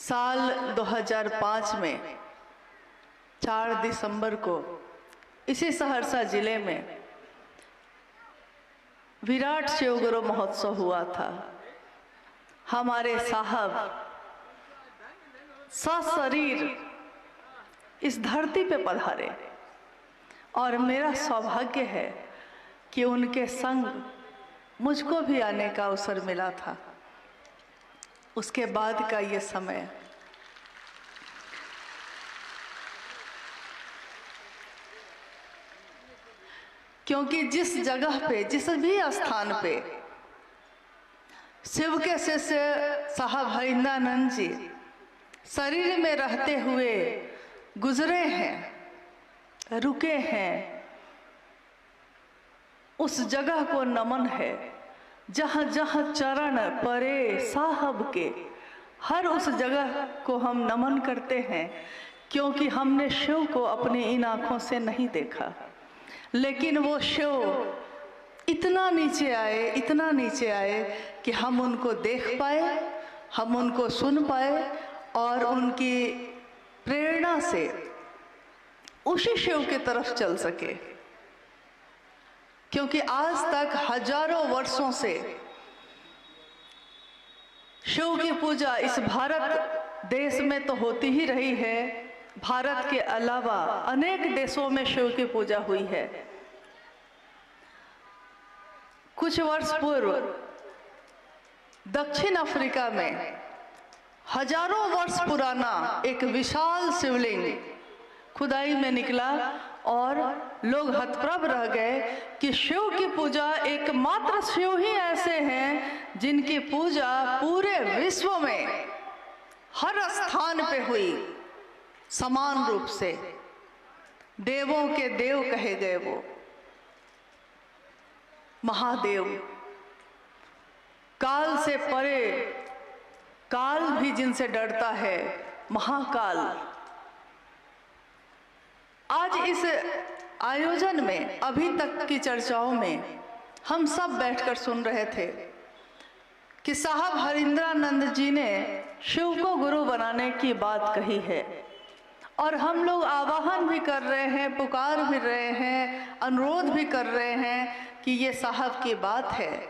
साल 2005 में 4 दिसंबर को इसी सहरसा जिले में विराट शिवगुरु महोत्सव हुआ था। हमारे साहब सशरीर इस धरती पे पधारे और मेरा सौभाग्य है कि उनके संग मुझको भी आने का अवसर मिला था। उसके बाद का ये समय क्योंकि जिस जगह पे, जिस भी स्थान पे शिव के शिष्य साहब हरिंद्रानंद जी शरीर में रहते हुए गुजरे हैं, रुके हैं, उस जगह को नमन है। जहाँ जहाँ चरण परे साहब के, हर उस जगह को हम नमन करते हैं, क्योंकि हमने शिव को अपनी इन आँखों से नहीं देखा, लेकिन वो शिव इतना नीचे आए, इतना नीचे आए कि हम उनको देख पाए, हम उनको सुन पाए और उनकी प्रेरणा से उसी शिव की तरफ चल सके। क्योंकि आज तक हजारों वर्षों से शिव की पूजा इस भारत देश में तो होती ही रही है। भारत के अलावा अनेक देशों में शिव की पूजा हुई है। कुछ वर्ष पूर्व दक्षिण अफ्रीका में हजारों वर्ष पुराना एक विशाल शिवलिंग खुदाई में निकला और लोग हतप्रभ रह गए कि शिव की पूजा एकमात्र शिव ही ऐसे हैं जिनकी पूजा पूरे विश्व में हर स्थान पे हुई समान रूप से। देवों के देव कहे गए वो महादेव, काल से परे, काल भी जिनसे डरता है, महाकाल। आज इस आयोजन में, अभी तक की चर्चाओं में हम सब बैठकर सुन रहे थे कि साहब हरिंद्रानंद जी ने शिव को गुरु बनाने की बात कही है, और हम लोग आवाहन भी कर रहे हैं, पुकार भी रहे हैं, अनुरोध भी कर रहे हैं कि ये साहब की बात है।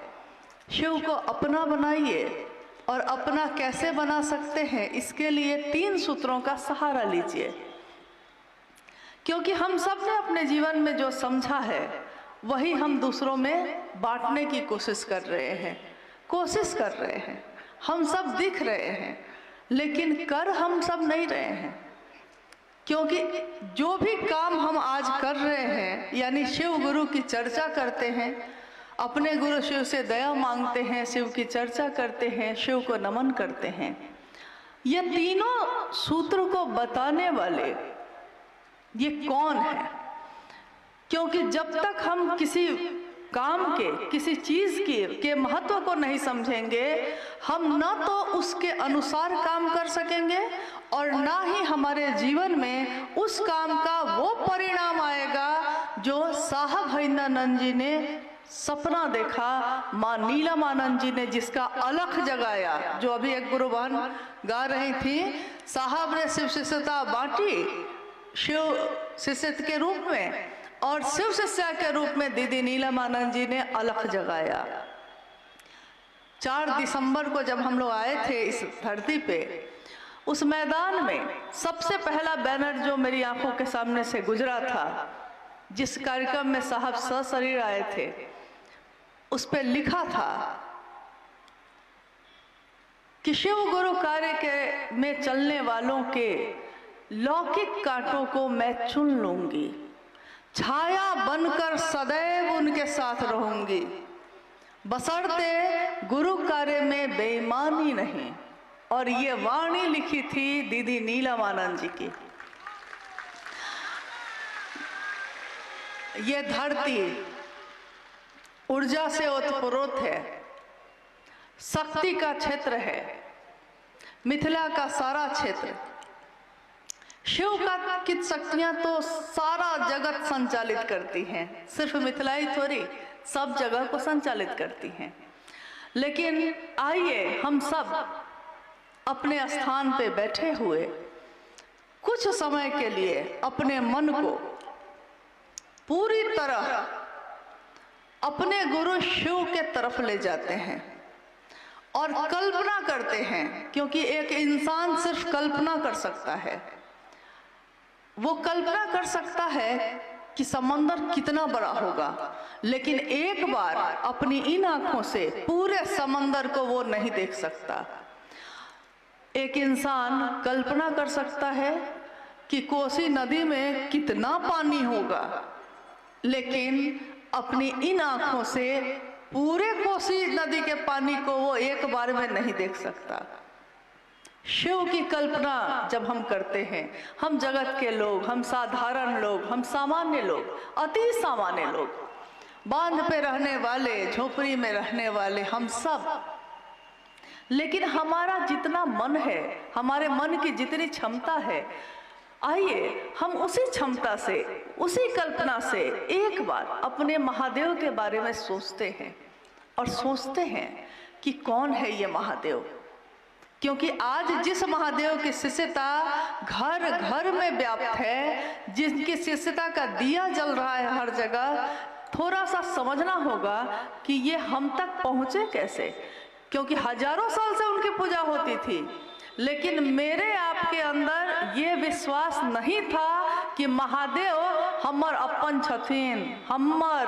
शिव को अपना बनाइए, और अपना कैसे बना सकते हैं, इसके लिए 3 सूत्रों का सहारा लीजिए। क्योंकि हम सब ने अपने जीवन में जो समझा है वही हम दूसरों में बांटने की कोशिश कर रहे हैं। हम सब दिख रहे हैं, लेकिन कर हम सब नहीं रहे हैं। क्योंकि जो भी काम हम आज कर रहे हैं, यानी शिव गुरु की चर्चा करते हैं, अपने गुरु शिव से दया मांगते हैं, शिव की चर्चा करते हैं, शिव को नमन करते हैं, ये तीनों सूत्र को बताने वाले ये कौन है? क्योंकि जब तक हम किसी काम के, किसी चीज के महत्व को नहीं समझेंगे, हम ना तो उसके अनुसार काम कर सकेंगे और ना ही हमारे जीवन में उस काम का वो परिणाम आएगा जो साहब हरिंद्रानंद जी ने सपना देखा, माँ नीलमानंद जी ने जिसका अलख जगाया। जो अभी एक गुरु बहन गा रही थी, साहब ने शिव शिष्यता बांटी शिव शिष्य के रूप में, और शिव शिष्या के रूप में दीदी नीलमानंद जी ने अलख जगाया। 4 दिसंबर को जब हम लोग आए थे इस धरती पे, उस मैदान में सबसे पहला बैनर जो मेरी आंखों के सामने से गुजरा था, जिस कार्यक्रम में साहब सशरीर आए थे, उस पे लिखा था कि शिव गुरु कार्य के में चलने वालों के लौकिक कांटों को मैं चुन लूंगी, छाया बनकर सदैव उनके साथ रहूंगी, बशर्ते गुरु कार्य में बेईमानी नहीं। और ये वाणी लिखी थी दीदी नीलमानंद जी की। ये धरती ऊर्जा से ओतप्रोत है, शक्ति का क्षेत्र है, मिथिला का सारा क्षेत्र। शिव का की शक्तियां तो सारा जगत संचालित करती हैं, सिर्फ मिथिला ही थोड़ी, सब जगह को संचालित करती हैं। लेकिन आइए हम सब अपने स्थान पे बैठे हुए कुछ समय के लिए अपने मन को पूरी तरह अपने गुरु शिव के तरफ ले जाते हैं और कल्पना करते हैं, क्योंकि एक इंसान सिर्फ कल्पना कर सकता है। वो कल्पना कर सकता है कि समंदर कितना बड़ा होगा, लेकिन एक बार अपनी इन आंखों से पूरे समंदर को वो नहीं देख सकता। एक इंसान कल्पना कर सकता है कि कोसी नदी में कितना पानी होगा, लेकिन अपनी इन आंखों से पूरे कोसी नदी के पानी को वो एक बार में नहीं देख सकता। शिव की कल्पना जब हम करते हैं, हम जगत के लोग, हम साधारण लोग, हम सामान्य लोग, अति सामान्य लोग, बांध पे रहने वाले, झोपड़ी में रहने वाले, हम सब, लेकिन हमारा जितना मन है, हमारे मन की जितनी क्षमता है, आइए हम उसी क्षमता से, उसी कल्पना से एक बार अपने महादेव के बारे में सोचते हैं और सोचते हैं कि कौन है ये महादेव। क्योंकि आज जिस महादेव की शिष्यता घर घर में व्याप्त है, जिनकी शिष्यता का दिया जल रहा है हर जगह, थोड़ा सा समझना होगा कि ये हम तक पहुँचे कैसे। क्योंकि हजारों साल से उनकी पूजा होती थी, लेकिन मेरे आपके अंदर ये विश्वास नहीं था कि महादेव हमर अपन छथिन, हमर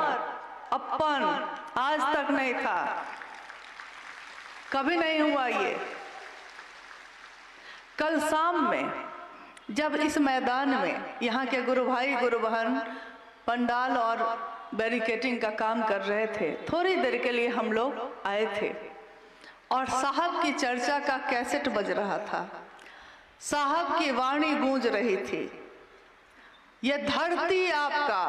अपन, आज तक नहीं था, कभी नहीं हुआ ये। कल शाम में जब इस मैदान में यहाँ के गुरु भाई गुरु बहन पंडाल और बैरिकेडिंग का काम कर रहे थे, थोड़ी देर के लिए हम लोग आए थे और साहब की चर्चा का कैसेट बज रहा था। साहब की वाणी गूंज रही थी, ये धरती आपका,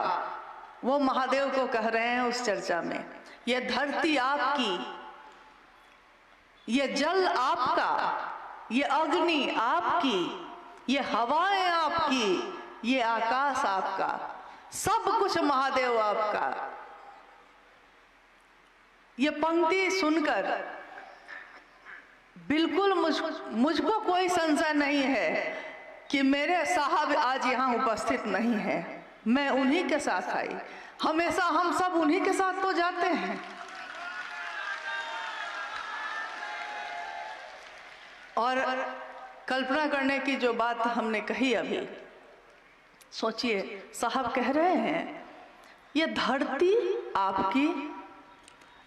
वो महादेव को कह रहे हैं उस चर्चा में, ये धरती आपकी, ये जल आपका, ये अग्नि आपकी, ये हवाएं आपकी, ये आकाश आपका, सब कुछ महादेव आपका। ये पंक्ति सुनकर बिल्कुल मुझको कोई संशय नहीं है कि मेरे साहब आज यहाँ उपस्थित नहीं है, मैं उन्हीं के साथ आई। हमेशा हम सब उन्हीं के साथ तो जाते हैं। और कल्पना करने की जो बात हमने कही अभी, सोचिए साहब कह रहे हैं ये धरती आपकी,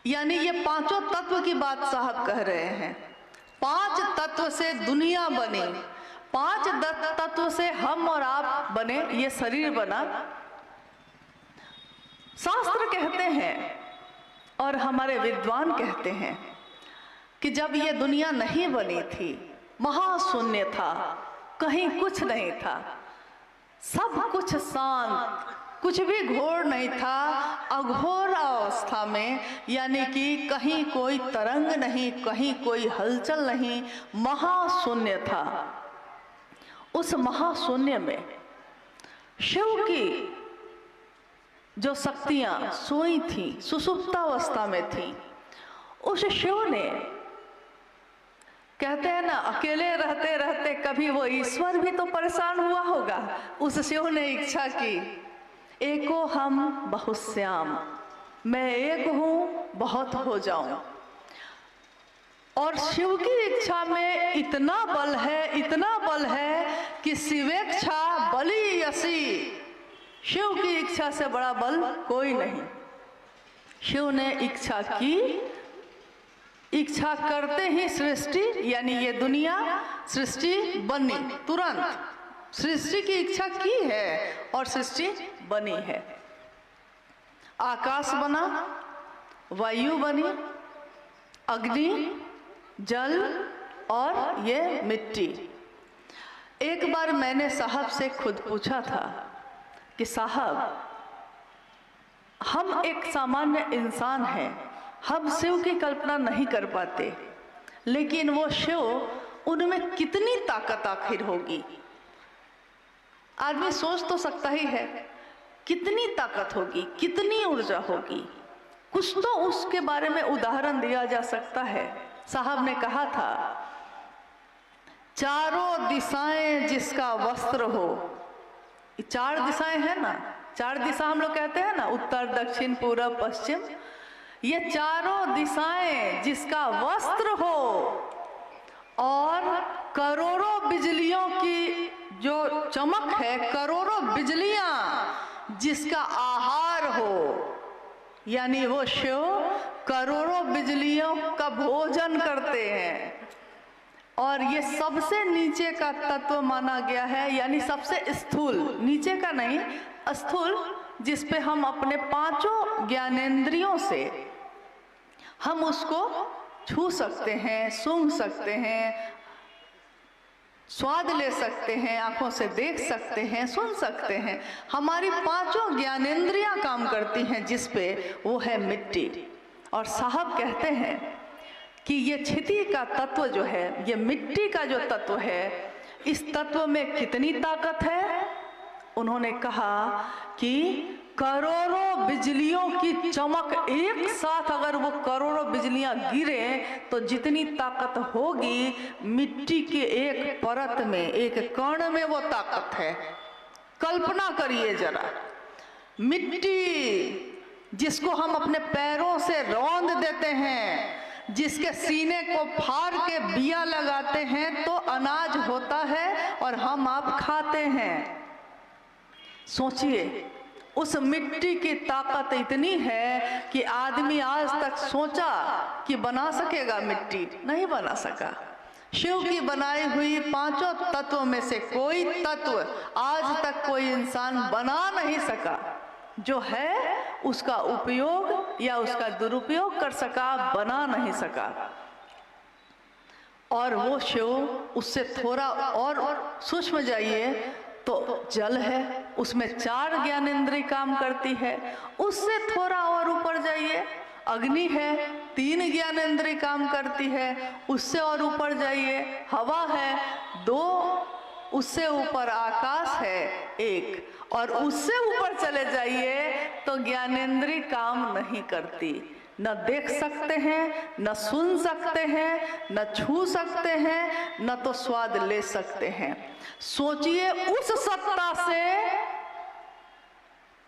यानी ये पांचों तत्व की बात साहब कह रहे हैं। 5 तत्व से दुनिया बनी, 5 तत्व से हम और आप बने, ये शरीर बना। शास्त्र कहते हैं और हमारे विद्वान कहते हैं कि जब ये दुनिया नहीं बनी थी, महाशून्य था, कहीं कुछ नहीं था, सब कुछ शांत, कुछ भी घोर नहीं था, अघोर अवस्था में, यानी कि कहीं कोई तरंग नहीं, कहीं कोई हलचल नहीं, महाशून्य था। उस महाशून्य में शिव की जो शक्तियां सोई थी, सुषुप्तावस्था में थी, उस शिव ने, कहते हैं ना अकेले रहते रहते कभी वो ईश्वर भी तो परेशान हुआ होगा, उस शिव ने इच्छा की, एको हम बहुश्याम, मैं एक हूँ बहुत हो जाऊं। और शिव की इच्छा में इतना बल है, इतना बल है कि शिवेच्छा बलि यसी, शिव की इच्छा से बड़ा बल कोई नहीं। शिव ने इच्छा की, इच्छा करते ही सृष्टि, यानी ये दुनिया सृष्टि बनी, तुरंत सृष्टि की इच्छा की है और सृष्टि बनी है। आकाश बना, वायु बनी, अग्नि, जल और ये मिट्टी। एक बार मैंने साहब से खुद पूछा था कि साहब, हम एक सामान्य इंसान हैं, हम शिव की कल्पना नहीं कर पाते, लेकिन वो शिव, उनमें कितनी ताकत आखिर होगी। आदमी सोच तो सकता ही है कितनी ताकत होगी, कितनी ऊर्जा होगी, कुछ तो उसके बारे में उदाहरण दिया जा सकता है। साहब ने कहा था चारों दिशाएं जिसका वस्त्र हो। चार दिशाएं हैं ना, चार दिशा हम लोग कहते हैं ना, उत्तर दक्षिण पूरब पश्चिम। ये चारों दिशाएं जिसका वस्त्र हो और करोड़ों बिजलियों की जो चमक है, करोड़ों बिजलियां जिसका आहार हो, यानी वो शिव करोड़ों बिजलियों का भोजन करते हैं। और ये सबसे नीचे का तत्व माना गया है, यानी सबसे स्थूल, नीचे का नहीं, स्थूल, जिस पे हम अपने पांचों ज्ञानेंद्रियों से हम उसको छू सकते हैं, सूंघ सकते हैं, स्वाद ले सकते हैं, आंखों से देख सकते हैं, सुन सकते हैं। हमारी पांचों ज्ञानेंद्रियां काम करती हैं जिस पे, वो है मिट्टी। और साहब कहते हैं कि ये क्षिति का तत्व जो है, ये मिट्टी का जो तत्व है, इस तत्व में कितनी ताकत है। उन्होंने कहा कि करोड़ों बिजलियों की चमक एक साथ, अगर वो करोड़ों बिजलियां गिरे तो जितनी ताकत होगी मिट्टी के एक परत में, एक कण में वो ताकत है। कल्पना करिए जरा, मिट्टी जिसको हम अपने पैरों से रौंद देते हैं, जिसके सीने को फाड़ के बिया लगाते हैं तो अनाज होता है और हम आप खाते हैं। सोचिए, उस मिट्टी की ताकत इतनी है कि आदमी आज तक सोचा कि बना सकेगा, मिट्टी नहीं बना सका। शिव की बनाई हुई पांचों तत्वों में से कोई तत्व आज तक कोई इंसान बना नहीं सका जो है उसका उपयोग या उसका दुरुपयोग कर सका, बना नहीं सका। और वो शिव, उससे थोड़ा और सूक्ष्म जाइए तो जल है, उसमें 4 ज्ञानेंद्रिय काम करती है। उससे थोड़ा और ऊपर जाइए, अग्नि है, 3 ज्ञानेंद्रिय काम करती है। उससे और ऊपर जाइए, हवा है 2, उससे ऊपर आकाश है 1, और उससे ऊपर चले जाइए तो ज्ञानेंद्रिय काम नहीं करती। न देख सकते हैं, न सुन सकते हैं, न छू सकते हैं, न तो स्वाद ले सकते हैं। सोचिए, उस सत्ता से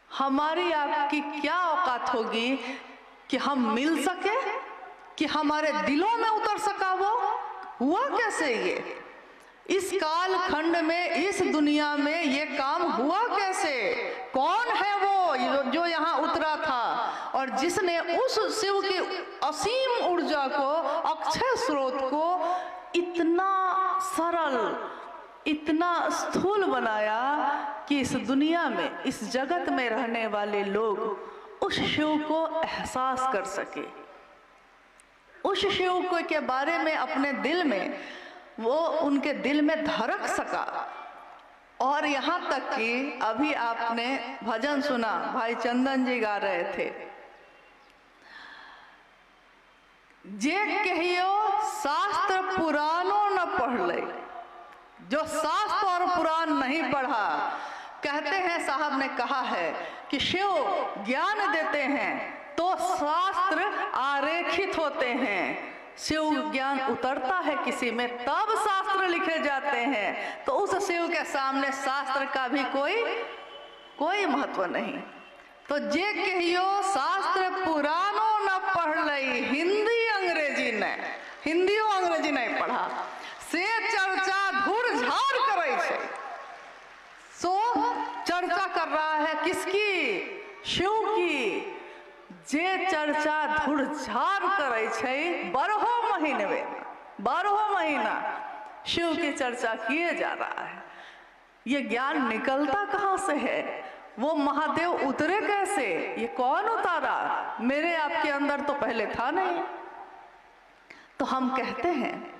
हमारी आपकी क्या औकात होगी कि हम मिल सके, कि हमारे दिलों में उतर सका। वो हुआ कैसे? ये इस काल खंड में, इस दुनिया में ये काम हुआ कैसे? कौन है वो जो यहाँ उतरा था और जिसने उस शिव की असीम ऊर्जा को, अक्षय स्रोत को इतना सरल, इतना स्थूल बनाया कि इस दुनिया में, इस जगत में रहने वाले लोग उस शिव को एहसास कर सके, उस शिव को के बारे में अपने दिल में, वो उनके दिल में धड़क सका। और यहाँ तक कि अभी आपने भजन सुना, भाई चंदन जी गा रहे थे, जे कहियो शास्त्र पुराणों न पढ़ ले। जो शास्त्र और पुराण नहीं पढ़ा, कहते हैं, साहब ने कहा है कि शिव ज्ञान देते हैं तो शास्त्र आरेखित होते हैं। शिव ज्ञान उतरता है किसी में तब शास्त्र लिखे जाते हैं। तो उस शिव के सामने शास्त्र का भी कोई महत्व नहीं। तो जे कहियो शास्त्र पुराणों न पढ़ लई, हिंदी अंग्रेजी नहीं पढ़ा, से चर्चा धुर झाड़ करे छे। सो चर्चा कर रहा है किसकी? शिव की। जे चर्चा धुर झाड़ करे छे, 12 महीना शिव की चर्चा किए जा रहा है। ये ज्ञान निकलता कहाँ से है? वो महादेव उतरे कैसे? ये कौन उतारा? मेरे आपके अंदर तो पहले था नहीं। तो हम कहते हैं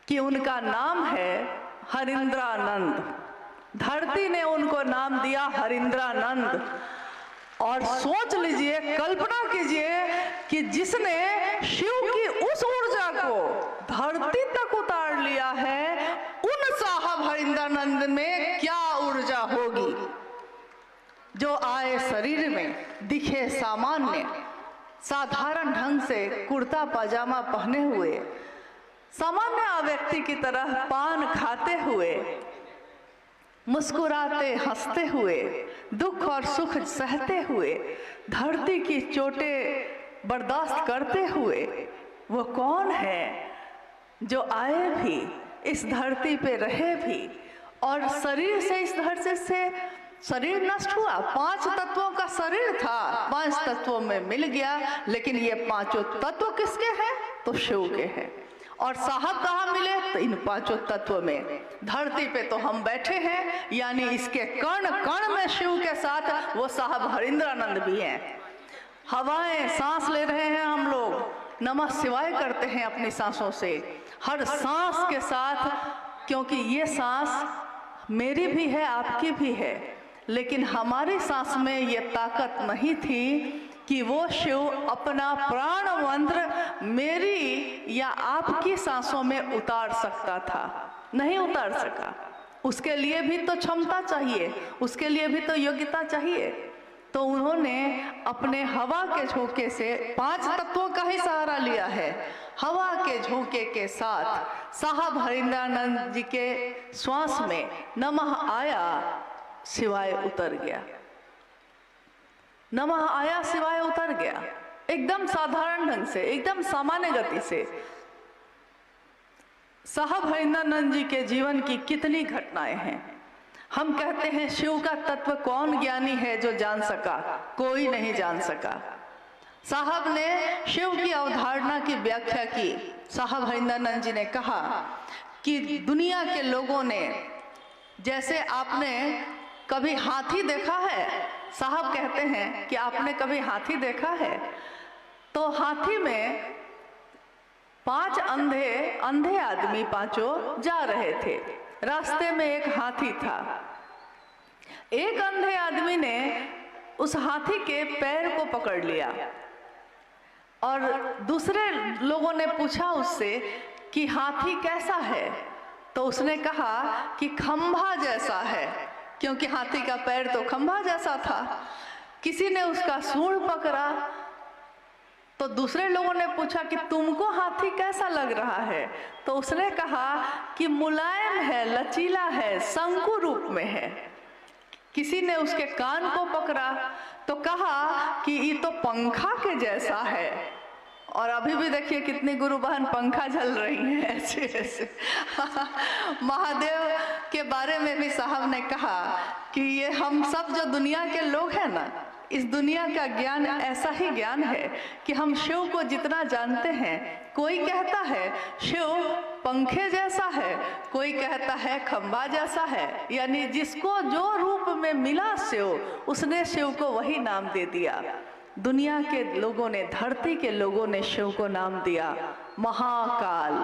कि उनका नाम है हरिंद्रानंद। धरती ने उनको नाम दिया हरिंद्रानंद। और सोच लीजिए, कल्पना कीजिए कि जिसने शिव की उस ऊर्जा को धरती तक उतार लिया है, उन साहब हरिंद्रानंद में क्या ऊर्जा होगी। जो आए शरीर में, दिखे सामान्य, साधारण ढंग से कुर्ता पाजामा पहने हुए, सामान्य व्यक्ति की तरह पान खाते हुए, मुस्कुराते हंसते हुए, दुख और सुख सहते हुए, धरती की चोटें बर्दाश्त करते हुए, वो कौन है जो आए भी, इस धरती पे रहे भी, और शरीर से, इस धरती से शरीर नष्ट हुआ। 5 तत्वों का शरीर था, 5 तत्वों में मिल गया, लेकिन ये 5 तत्व किसके हैं? तो शिव के हैं। और साहब कहाँ मिले? तो इन 5 तत्वों में। धरती पे तो हम बैठे हैं, यानी इसके कण कण में शिव के साथ वो साहब हरिंद्रानंद भी हैं। हवाएं सांस ले रहे हैं हम लोग, नमः शिवाय करते हैं अपनी सांसों से, हर सांस के साथ, क्योंकि ये सांस मेरी भी है, आपकी भी है, लेकिन हमारी सांस में ये ताकत नहीं थी कि वो शिव अपना प्राण मंत्र मेरी या आपकी सांसों में उतार सकता था। नहीं उतार सका। उसके लिए भी तो क्षमता चाहिए, उसके लिए भी तो योग्यता चाहिए। तो उन्होंने अपने हवा के झोंके से 5 तत्वों का ही सहारा लिया है। हवा के झोंके के साथ साहब हरिंद्रानंद जी के श्वास में नमः आया, शिवाय उतर गया। नमः आया, शिवाय उतर गया, एकदम साधारण ढंग से, एकदम सामान्य गति से। साहब हरिंद्रानंद जी के जीवन की कितनी घटनाएं हैं। हम कहते हैं शिव का तत्व कौन ज्ञानी है जो जान सका? कोई नहीं जान सका। साहब ने शिव की अवधारणा की व्याख्या की। साहब हरिंद्रानंद जी ने कहा कि दुनिया के लोगों ने, जैसे आपने कभी हाथी देखा है? साहब कहते हैं कि आपने कभी हाथी देखा है? तो हाथी में 5 अंधे आदमी, 5 जा रहे थे। रास्ते में एक हाथी था। एक अंधे आदमी ने उस हाथी के पैर को पकड़ लिया और दूसरे लोगों ने पूछा उससे कि हाथी कैसा है? तो उसने कहा कि खंभा जैसा है, क्योंकि हाथी का पैर तो खंभा जैसा था। किसी ने उसका सूंड पकड़ा तो दूसरे लोगों ने पूछा कि तुमको हाथी कैसा लग रहा है? तो उसने कहा कि मुलायम है, लचीला है, शंकु रूप में है। किसी ने उसके कान को पकड़ा तो कहा कि ये तो पंखा के जैसा है। और अभी भी देखिए कितनी गुरु बहन पंखा झल रही हैं ऐसे ऐसे। महादेव के बारे में भी साहब ने कहा कि ये हम सब जो दुनिया के लोग हैं ना, इस दुनिया का ज्ञान ऐसा ही ज्ञान है कि हम शिव को जितना जानते हैं, कोई कहता है शिव पंखे जैसा है, कोई कहता है खंभा जैसा है, यानी जिसको जो रूप में मिला शिव, उसने शिव को वही नाम दे दिया। दुनिया के लोगों ने, धरती के लोगों ने शिव को नाम दिया महाकाल,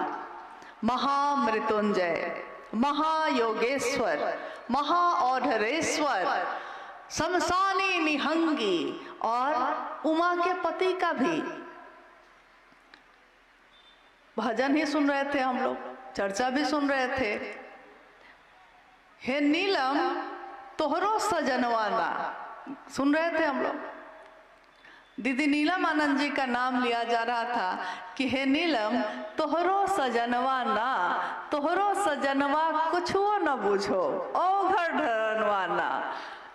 महामृत्युंजय, महायोगेश्वर, महाऔढ़रेश्वर, शमशानी निहंगी और उमा के पति का भी। भजन ही सुन रहे थे हम लोग, चर्चा भी सुन रहे थे। हे नीलम तोहरो सजनवाना, सुन रहे थे हम लोग। दीदी नीलम आनंद जी का नाम लिया जा रहा था कि हे नीलम तोहरो सजनवा ना, तोहरो सजनवा कुछो न बुझो, ओ घर ढरनवा ना।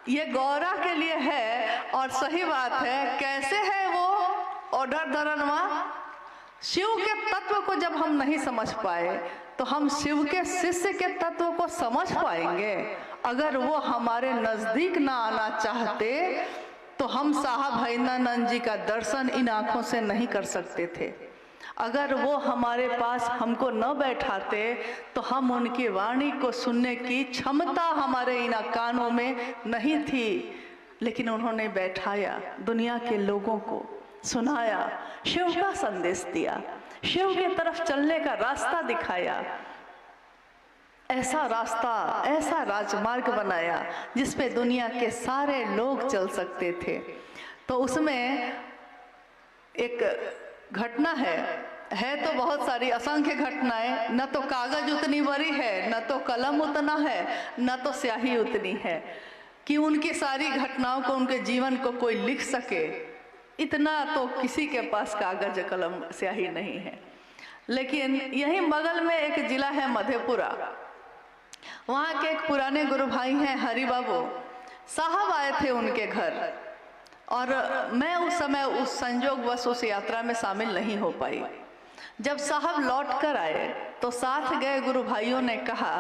ये गौरा के लिए है और सही बात है। कैसे है वो ओढ़र धरनवा? शिव के तत्व को जब हम नहीं समझ पाए तो हम शिव के शिष्य के तत्व को समझ पाएंगे? अगर वो हमारे नजदीक ना आना चाहते तो हम साहब हरिंद्रानंद जी का दर्शन इन आंखों से नहीं कर सकते थे। अगर वो हमारे पास हमको न बैठाते तो हम उनकी वाणी को सुनने की क्षमता हमारे इन कानों में नहीं थी। लेकिन उन्होंने बैठाया, दुनिया के लोगों को सुनाया, शिव का संदेश दिया, शिव की तरफ चलने का रास्ता दिखाया। ऐसा रास्ता, ऐसा राजमार्ग बनाया जिस पे दुनिया के सारे लोग चल सकते थे। तो उसमें एक घटना है तो बहुत सारी, असंख्य घटनाएं। न तो कागज उतनी बड़ी है, न तो कलम उतना है, न तो स्याही उतनी है कि उनकी सारी घटनाओं को, उनके जीवन को कोई लिख सके। इतना तो किसी के पास कागज कलम स्याही नहीं है। लेकिन यहीं बगल में एक जिला है मधेपुरा, वहाँ के एक पुराने गुरु भाई हैं हरि बाबू साहब आए थे उनके घर, और मैं उस समय उस संयोगवश उस यात्रा में शामिल नहीं हो पाई। जब साहब लौट कर आए तो साथ गए गुरु भाइयों ने कहा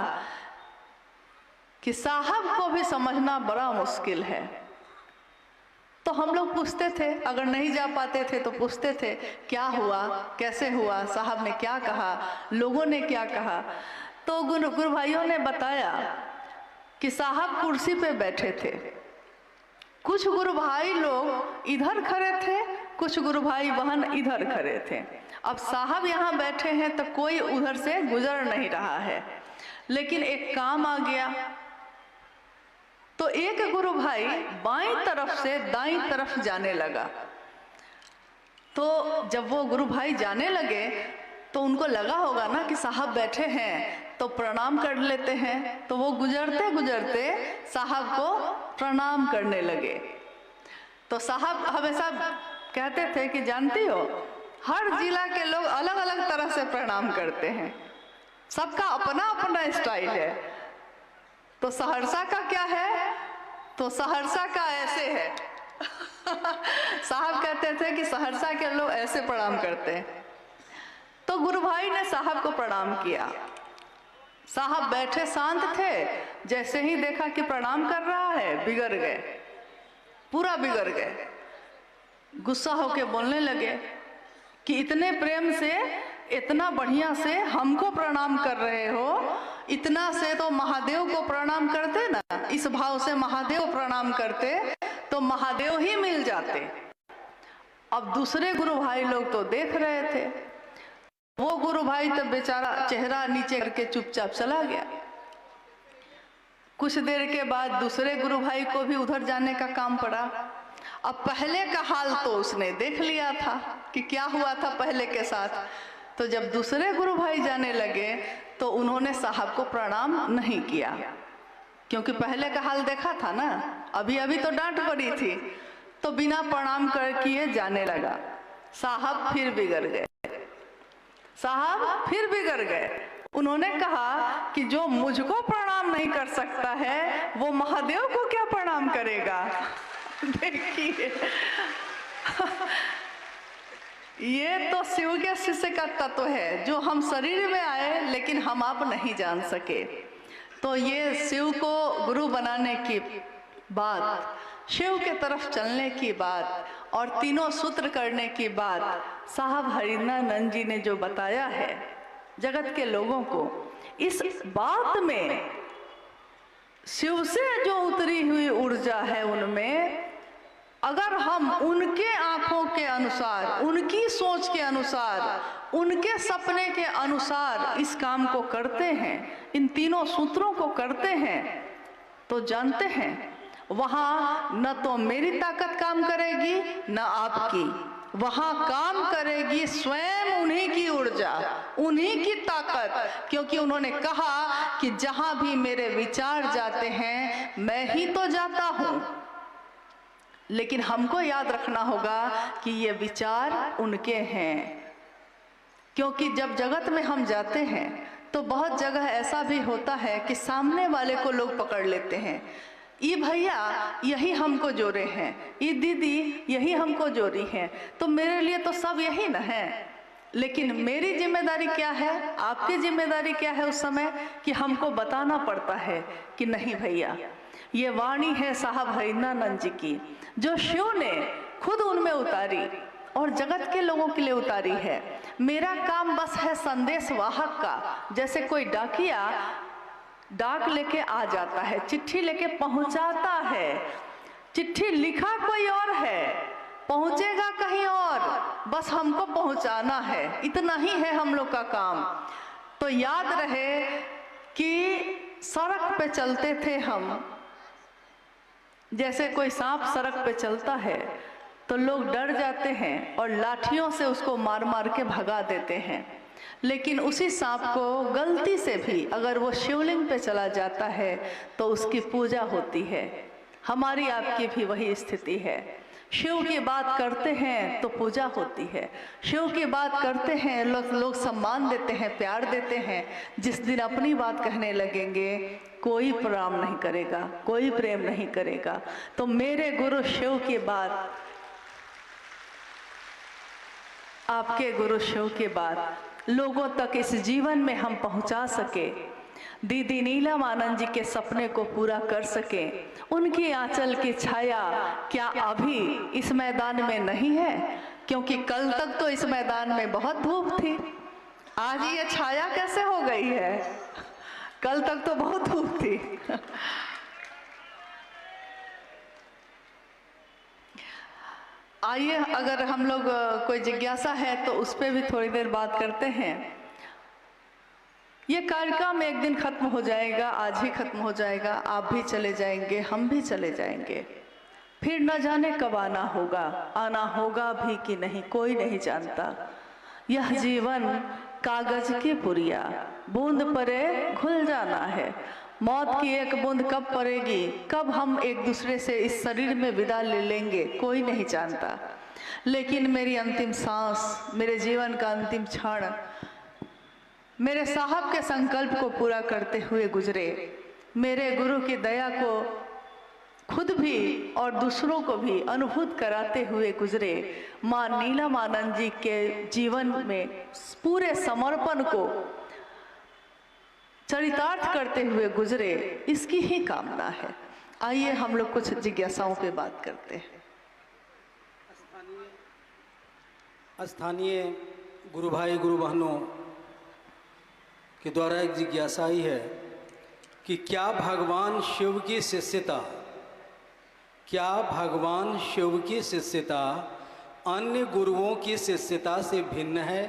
कि साहब को भी समझना बड़ा मुश्किल है। तो हम लोग पूछते थे, अगर नहीं जा पाते थे तो पूछते थे क्या हुआ, कैसे हुआ, साहब ने क्या कहा, लोगों ने क्या कहा। तो गुरु भाइयों ने बताया कि साहब कुर्सी पे बैठे थे, कुछ गुरु भाई लोग इधर खड़े थे, कुछ गुरु भाई बहन इधर खड़े थे। अब साहब यहाँ बैठे हैं तो कोई उधर से गुजर नहीं रहा है, लेकिन एक काम आ गया तो एक गुरु भाई बाईं तरफ से दाईं तरफ जाने लगा। तो जब वो गुरु भाई जाने लगे तो उनको लगा होगा ना कि साहब बैठे हैं तो प्रणाम कर लेते हैं, तो वो गुजरते गुजरते साहब को प्रणाम करने लगे। तो साहब हमेशा कहते थे कि जानती हो, हर जिला के लोग अलग अलग तरह से प्रणाम करते हैं, सबका अपना अपना स्टाइल है। तो सहरसा का क्या है, तो सहरसा का ऐसे है। साहब कहते थे कि सहरसा के लोग ऐसे प्रणाम करते हैं। तो गुरु भाई ने साहब को प्रणाम किया। साहब बैठे शांत थे, जैसे ही देखा कि प्रणाम कर रहा है बिगड़ गए, पूरा बिगड़ गए। गुस्सा होके बोलने लगे कि इतने प्रेम से, इतना बढ़िया से हमको प्रणाम कर रहे हो, इतना से तो महादेव को प्रणाम करते ना, इस भाव से महादेव प्रणाम करते तो महादेव ही मिल जाते। अब दूसरे गुरु भाई लोग तो देख रहे थे, वो गुरु भाई तो बेचारा चेहरा नीचे करके चुपचाप चला गया। कुछ देर के बाद दूसरे गुरु भाई को भी उधर जाने का काम पड़ा। अब पहले का हाल तो उसने देख लिया था कि क्या हुआ था पहले के साथ। तो जब दूसरे गुरु भाई जाने लगे तो उन्होंने साहब को प्रणाम नहीं किया, क्योंकि पहले का हाल देखा था ना, अभी अभी तो डांट पड़ी थी। तो बिना प्रणाम कर किए जाने लगा। साहब फिर बिगड़ गए, साहब फिर बिगड़ गए। उन्होंने कहा कि जो मुझको प्रणाम नहीं कर सकता है वो महादेव को क्या प्रणाम करेगा। देखिए ये तो शिव के शिष्य का तत्व है, जो हम शरीर में आए लेकिन हम आप नहीं जान सके। तो ये शिव को गुरु बनाने की बात, शिव के तरफ चलने की बात और तीनों सूत्र करने की बात साहब हरिंद्रानंद जी ने जो बताया है जगत के लोगों को, इस बात में शिव से जो उतरी हुई ऊर्जा है उनमें, अगर हम उनके आंखों के अनुसार, उनकी सोच के अनुसार, उनके सपने के अनुसार इस काम को करते हैं, इन तीनों सूत्रों को करते हैं, तो जानते हैं वहाँ न तो मेरी ताकत काम करेगी न आपकी, वहाँ काम करेगी स्वयं उन्हीं की ऊर्जा, उन्हीं की ताकत। क्योंकि उन्होंने कहा कि जहाँ भी मेरे विचार जाते हैं मैं ही तो जाता हूँ, लेकिन हमको याद रखना होगा कि ये विचार उनके हैं। क्योंकि जब जगत में हम जाते हैं तो बहुत जगह ऐसा भी होता है कि सामने वाले को लोग पकड़ लेते हैं, ये भैया यही हमको जोड़े हैं, ये दीदी यही हमको जोड़ी हैं, तो मेरे लिए तो सब यही न है। लेकिन मेरी जिम्मेदारी क्या है, आपकी जिम्मेदारी क्या है उस समय, कि हमको बताना पड़ता है कि नहीं भैया, ये वाणी है साहब हरिंद्रानंद जी की, जो शिव ने खुद उनमें उतारी और जगत के लोगों के लिए उतारी है। मेरा काम बस है संदेश वाहक का। जैसे कोई डाकिया डाक लेके आ जाता है, चिट्ठी लेके पहुंचाता है, चिट्ठी लिखा कोई और है, पहुंचेगा कहीं और, बस हमको पहुंचाना है, इतना ही है हम लोग का काम। तो याद रहे कि सड़क पे चलते थे हम, जैसे कोई सांप सड़क पे चलता है तो लोग डर जाते हैं और लाठियों से उसको मार मार के भगा देते हैं, लेकिन उसी सांप को गलती से भी अगर वो शिवलिंग पे चला जाता है तो उसकी पूजा होती है। हमारी आपकी भी वही स्थिति है। शिव की बात करते हैं तो पूजा होती है, शिव की बात करते हैं लोग सम्मान देते हैं, प्यार देते हैं। जिस दिन अपनी बात कहने लगेंगे कोई प्रणाम नहीं करेगा, कोई प्रेम नहीं करेगा। तो मेरे गुरु शिव की बात, आपके गुरु शिव की बात लोगों तक इस जीवन में हम पहुंचा सके, दीदी नीलम आनंद जी के सपने को पूरा कर सके। उनकी आंचल की छाया क्या अभी इस मैदान में नहीं है? क्योंकि कल तक तो इस मैदान में बहुत धूप थी, आज ये छाया कैसे हो गई है? कल तक तो बहुत धूप थी। आइए, अगर हम लोग कोई जिज्ञासा है तो उस पर भी थोड़ी देर बात करते हैं। ये कार्यक्रम एक दिन खत्म हो जाएगा, आज ही खत्म हो जाएगा, आप भी चले जाएंगे, हम भी चले जाएंगे, फिर न जाने कब आना होगा भी कि नहीं, कोई नहीं जानता। यह जीवन कागज की पुरिया, बूंद परे घुल जाना है। मौत की एक बूंद कब पड़ेगी, कब हम एक दूसरे से इस शरीर में विदा ले लेंगे, कोई नहीं जानता। लेकिन मेरी अंतिम सांस, मेरे जीवन का अंतिम क्षण मेरे साहब के संकल्प को पूरा करते हुए गुजरे। मेरे गुरु की दया को खुद भी और दूसरों को भी अनुभूत कराते हुए गुजरे। माँ नीलम आनंद जी के जीवन में पूरे समर्पण को चरितार्थ करते हुए गुजरे, इसकी ही कामना है। आइए हम लोग कुछ जिज्ञासाओं पे बात करते हैं। स्थानीय गुरु भाई गुरु बहनों के द्वारा एक जिज्ञासा ही है कि क्या भगवान शिव की शिष्यता, क्या भगवान शिव की शिष्यता अन्य गुरुओं की शिष्यता से भिन्न है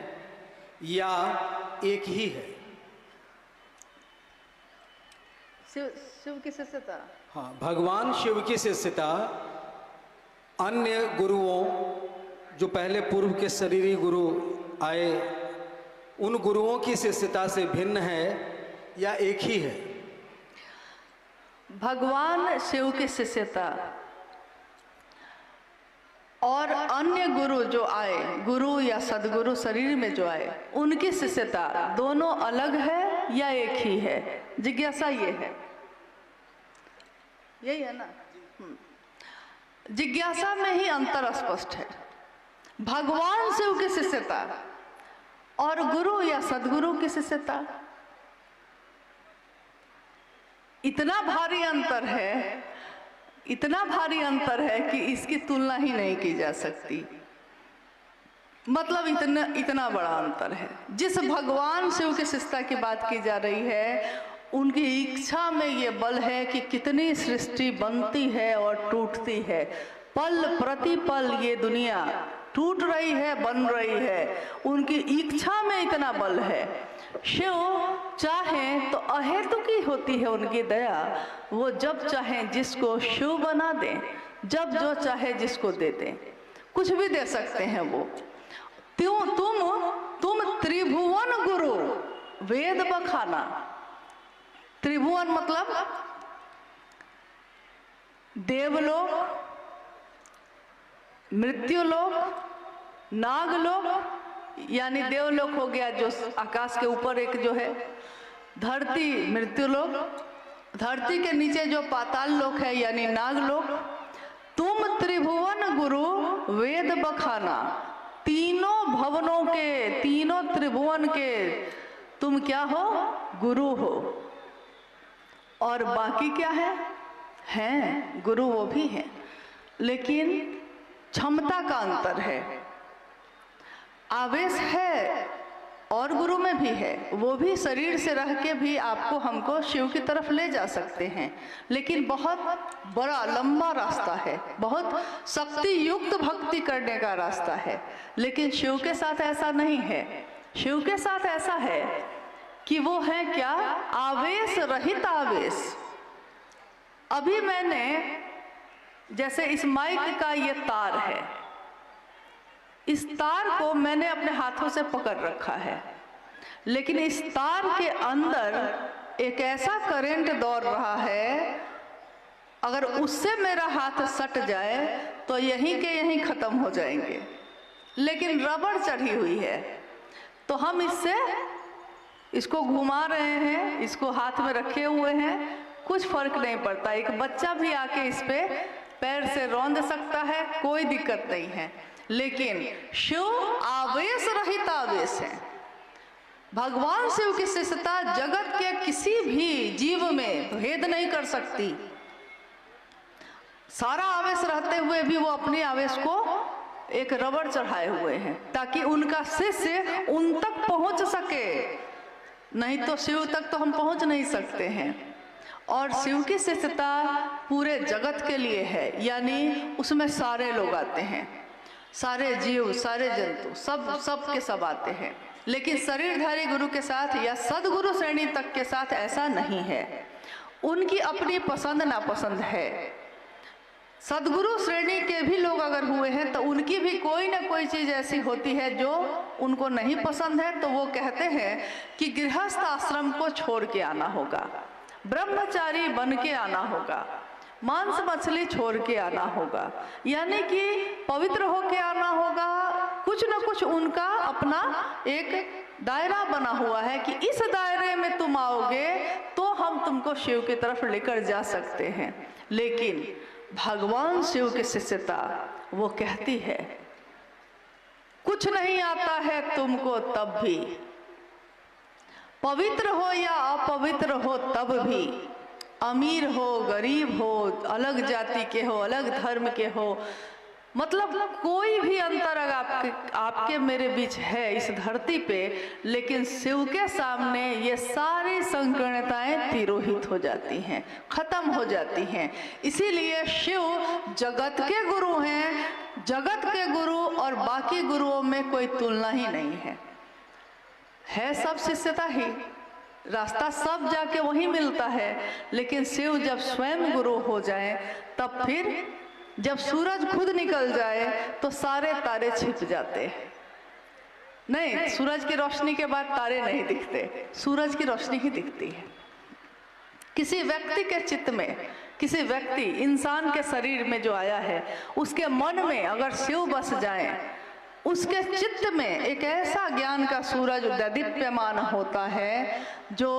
या एक ही है? शिव की शिष्यता, हाँ, भगवान शिव की शिष्यता अन्य गुरुओं, जो पहले पूर्व के शरीरी गुरु आए, उन गुरुओं की शिष्यता से भिन्न है या एक ही है? भगवान शिव की शिष्यता और अन्य गुरु जो आए, गुरु या सदगुरु शरीर में जो आए, उनकी शिष्यता दोनों अलग है या एक ही है? जिज्ञासा ये है, यही है ना? जिज्ञासा में ही अंतर स्पष्ट है। भगवान शिव की शिष्यता और गुरु या सदगुरु की शिष्यता, इतना भारी अंतर है, इतना भारी अंतर है कि इसकी तुलना ही नहीं की जा सकती। मतलब इतना बड़ा अंतर है। जिस भगवान शिव की शिष्यता की बात की जा रही है, उनकी इच्छा में ये बल है कि कितनी सृष्टि बनती है और टूटती है। पल प्रति पल ये दुनिया टूट रही है, बन रही है। उनकी इच्छा में इतना बल है। शिव चाहें तो अहेतुकी होती है उनकी दया। वो जब चाहें जिसको शिव बना दें, जब जो चाहे जिसको दे दें, कुछ भी दे सकते हैं वो। तुम त्रिभुवन गुरु वेद बखाना। त्रिभुवन मतलब देवलोक, मृत्युलोक, नागलोक, यानी देवलोक हो गया जो आकाश के ऊपर एक जो है, धरती मृत्युलोक, धरती के नीचे जो पाताल लोक है यानी नागलोक। तुम त्रिभुवन गुरु वेद बखाना, तीनों भवनों के, तीनों त्रिभुवन के तुम क्या हो? गुरु हो। और बाकी क्या है? हैं गुरु, वो भी हैं, लेकिन क्षमता का अंतर है। आवेश है और गुरु में भी है, वो भी शरीर से रह के भी आपको हमको शिव की तरफ ले जा सकते हैं, लेकिन बहुत बड़ा लंबा रास्ता है, बहुत शक्ति युक्त भक्ति करने का रास्ता है। लेकिन शिव के साथ ऐसा नहीं है। शिव के साथ ऐसा है कि वो है क्या? आवेश रहित आवेश। अभी मैंने, जैसे इस माइक का ये तार है, इस तार को मैंने अपने हाथों से पकड़ रखा है, लेकिन इस तार के अंदर एक ऐसा करंट दौड़ रहा है, अगर उससे मेरा हाथ सट जाए तो यहीं के यहीं ख़त्म हो जाएंगे। लेकिन रबड़ चढ़ी हुई है तो हम इसको घुमा रहे हैं, इसको हाथ में रखे हुए हैं, कुछ फर्क नहीं पड़ता। एक बच्चा भी आके इस पे पैर से रौंद सकता है, कोई दिक्कत नहीं है। लेकिन शिव आवेश रहित आवेश है। भगवान शिव की शिष्यता जगत के किसी भी जीव में भेद नहीं कर सकती। सारा आवेश रहते हुए भी वो अपने आवेश को एक रबड़ चढ़ाए हुए हैं ताकि उनका शिष्य उन तक पहुंच सके, नहीं तो शिव तक तो हम पहुंच नहीं सकते हैं। और शिव की शिष्यता पूरे जगत के लिए है, यानी उसमें सारे लोग आते हैं, सारे जीव, सारे जंतु, सब के सब आते हैं। लेकिन शरीरधारी गुरु के साथ या सदगुरु श्रेणी तक के साथ ऐसा नहीं है। उनकी अपनी पसंद नापसंद है। सदगुरु श्रेणी के भी लोग अगर हुए हैं तो उनकी भी कोई ना कोई चीज़ ऐसी होती है जो उनको नहीं पसंद है, तो वो कहते हैं कि गृहस्थ आश्रम को छोड़ के आना होगा, ब्रह्मचारी बन के आना होगा, मांस मछली छोड़ के आना होगा, यानी कि पवित्र होके आना होगा। कुछ न कुछ उनका अपना एक दायरा बना हुआ है कि इस दायरे में तुम आओगे तो हम तुमको शिव की तरफ लेकर जा सकते हैं। लेकिन भगवान शिव की शिष्यता वो कहती है कुछ नहीं आता है तुमको तब भी, पवित्र हो या अपवित्र हो तब भी, अमीर हो गरीब हो, अलग जाति के हो, अलग धर्म के हो, मतलब कोई भी अंतर अगर आपके मेरे बीच है इस धरती पे, लेकिन शिव के सामने ये सारी संकीर्णताएं तिरोहित हो जाती हैं, खत्म हो जाती हैं। इसीलिए शिव जगत के गुरु हैं। जगत के गुरु और बाकी गुरुओं में कोई तुलना ही नहीं है सब शिष्यता ही, रास्ता सब जाके वहीं मिलता है। लेकिन शिव जब स्वयं गुरु हो जाए तब फिर जब सूरज खुद निकल जाए तो सारे तारे छिप जाते हैं। नहीं, सूरज की रोशनी के बाद तारे नहीं दिखते, सूरज की रोशनी ही दिखती है। किसी व्यक्ति के चित्त में, किसी व्यक्ति इंसान के शरीर में जो आया है उसके मन में अगर शिव बस जाए, उसके चित्त में एक ऐसा ज्ञान का सूरज उदीप्यमान होता है जो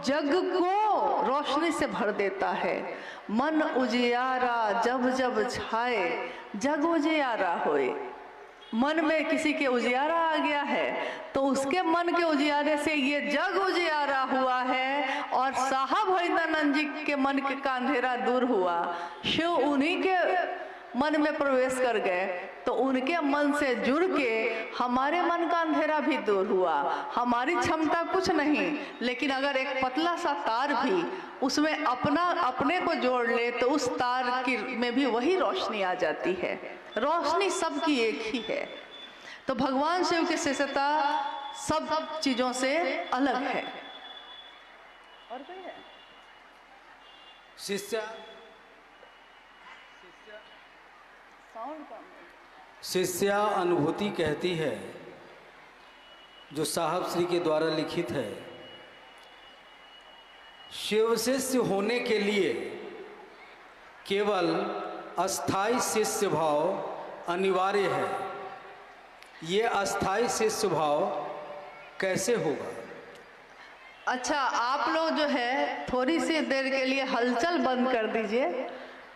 जग को रोशनी से भर देता है। मन उजियारा जब जब छाए जग उजियारा होए। मन में किसी के उजियारा आ गया है तो उसके मन के उजियारे से ये जग उजियारा हुआ है और साहब हरिंद्रानंद जी के मन का अंधेरा दूर हुआ। शिव उन्हीं के मन में प्रवेश कर गए तो उनके मन से जुड़ के हमारे मन का अंधेरा भी दूर हुआ। हमारी क्षमता कुछ नहीं, लेकिन अगर एक पतला सा तार भी उसमें अपने को जोड़ ले तो उस तार की में भी वही रोशनी आ जाती है। रोशनी सबकी एक ही है। तो भगवान शिव की शिष्यता सब चीजों से अलग है। और कोई है? शिष्या अनुभूति कहती है जो साहब श्री के द्वारा लिखित है। शिव शिष्य होने के लिए केवल अस्थाई शिष्य भाव अनिवार्य है। ये अस्थाई शिष्य भाव कैसे होगा? अच्छा, आप लोग जो है थोड़ी सी देर के लिए हलचल बंद कर दीजिए।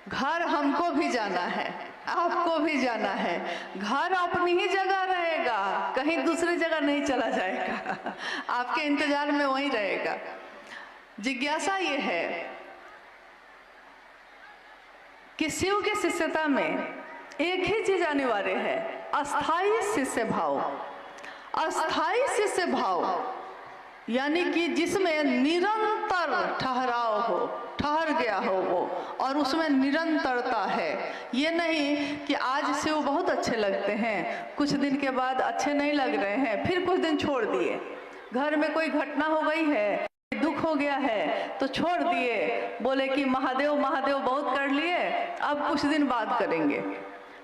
घर हमको भी जाना है, आपको भी जाना है। घर अपनी ही जगह रहेगा, कहीं दूसरी जगह नहीं चला जाएगा, आपके इंतजार में वहीं रहेगा। जिज्ञासा ये है कि शिव की शिष्यता में एक ही चीज अनिवार्य है, अस्थाई शिष्य भाव। अस्थाई शिष्य भाव यानी कि जिसमें निरंतर ठहराव हो, ठहर गया हो वो, और उसमें निरंतरता है। ये नहीं कि आज शिव बहुत अच्छे लगते हैं, कुछ दिन के बाद अच्छे नहीं लग रहे हैं, फिर कुछ दिन छोड़ दिए। घर में कोई घटना हो गई है, दुख हो गया है तो छोड़ दिए, बोले कि महादेव महादेव बहुत कर लिए, अब कुछ दिन बाद करेंगे।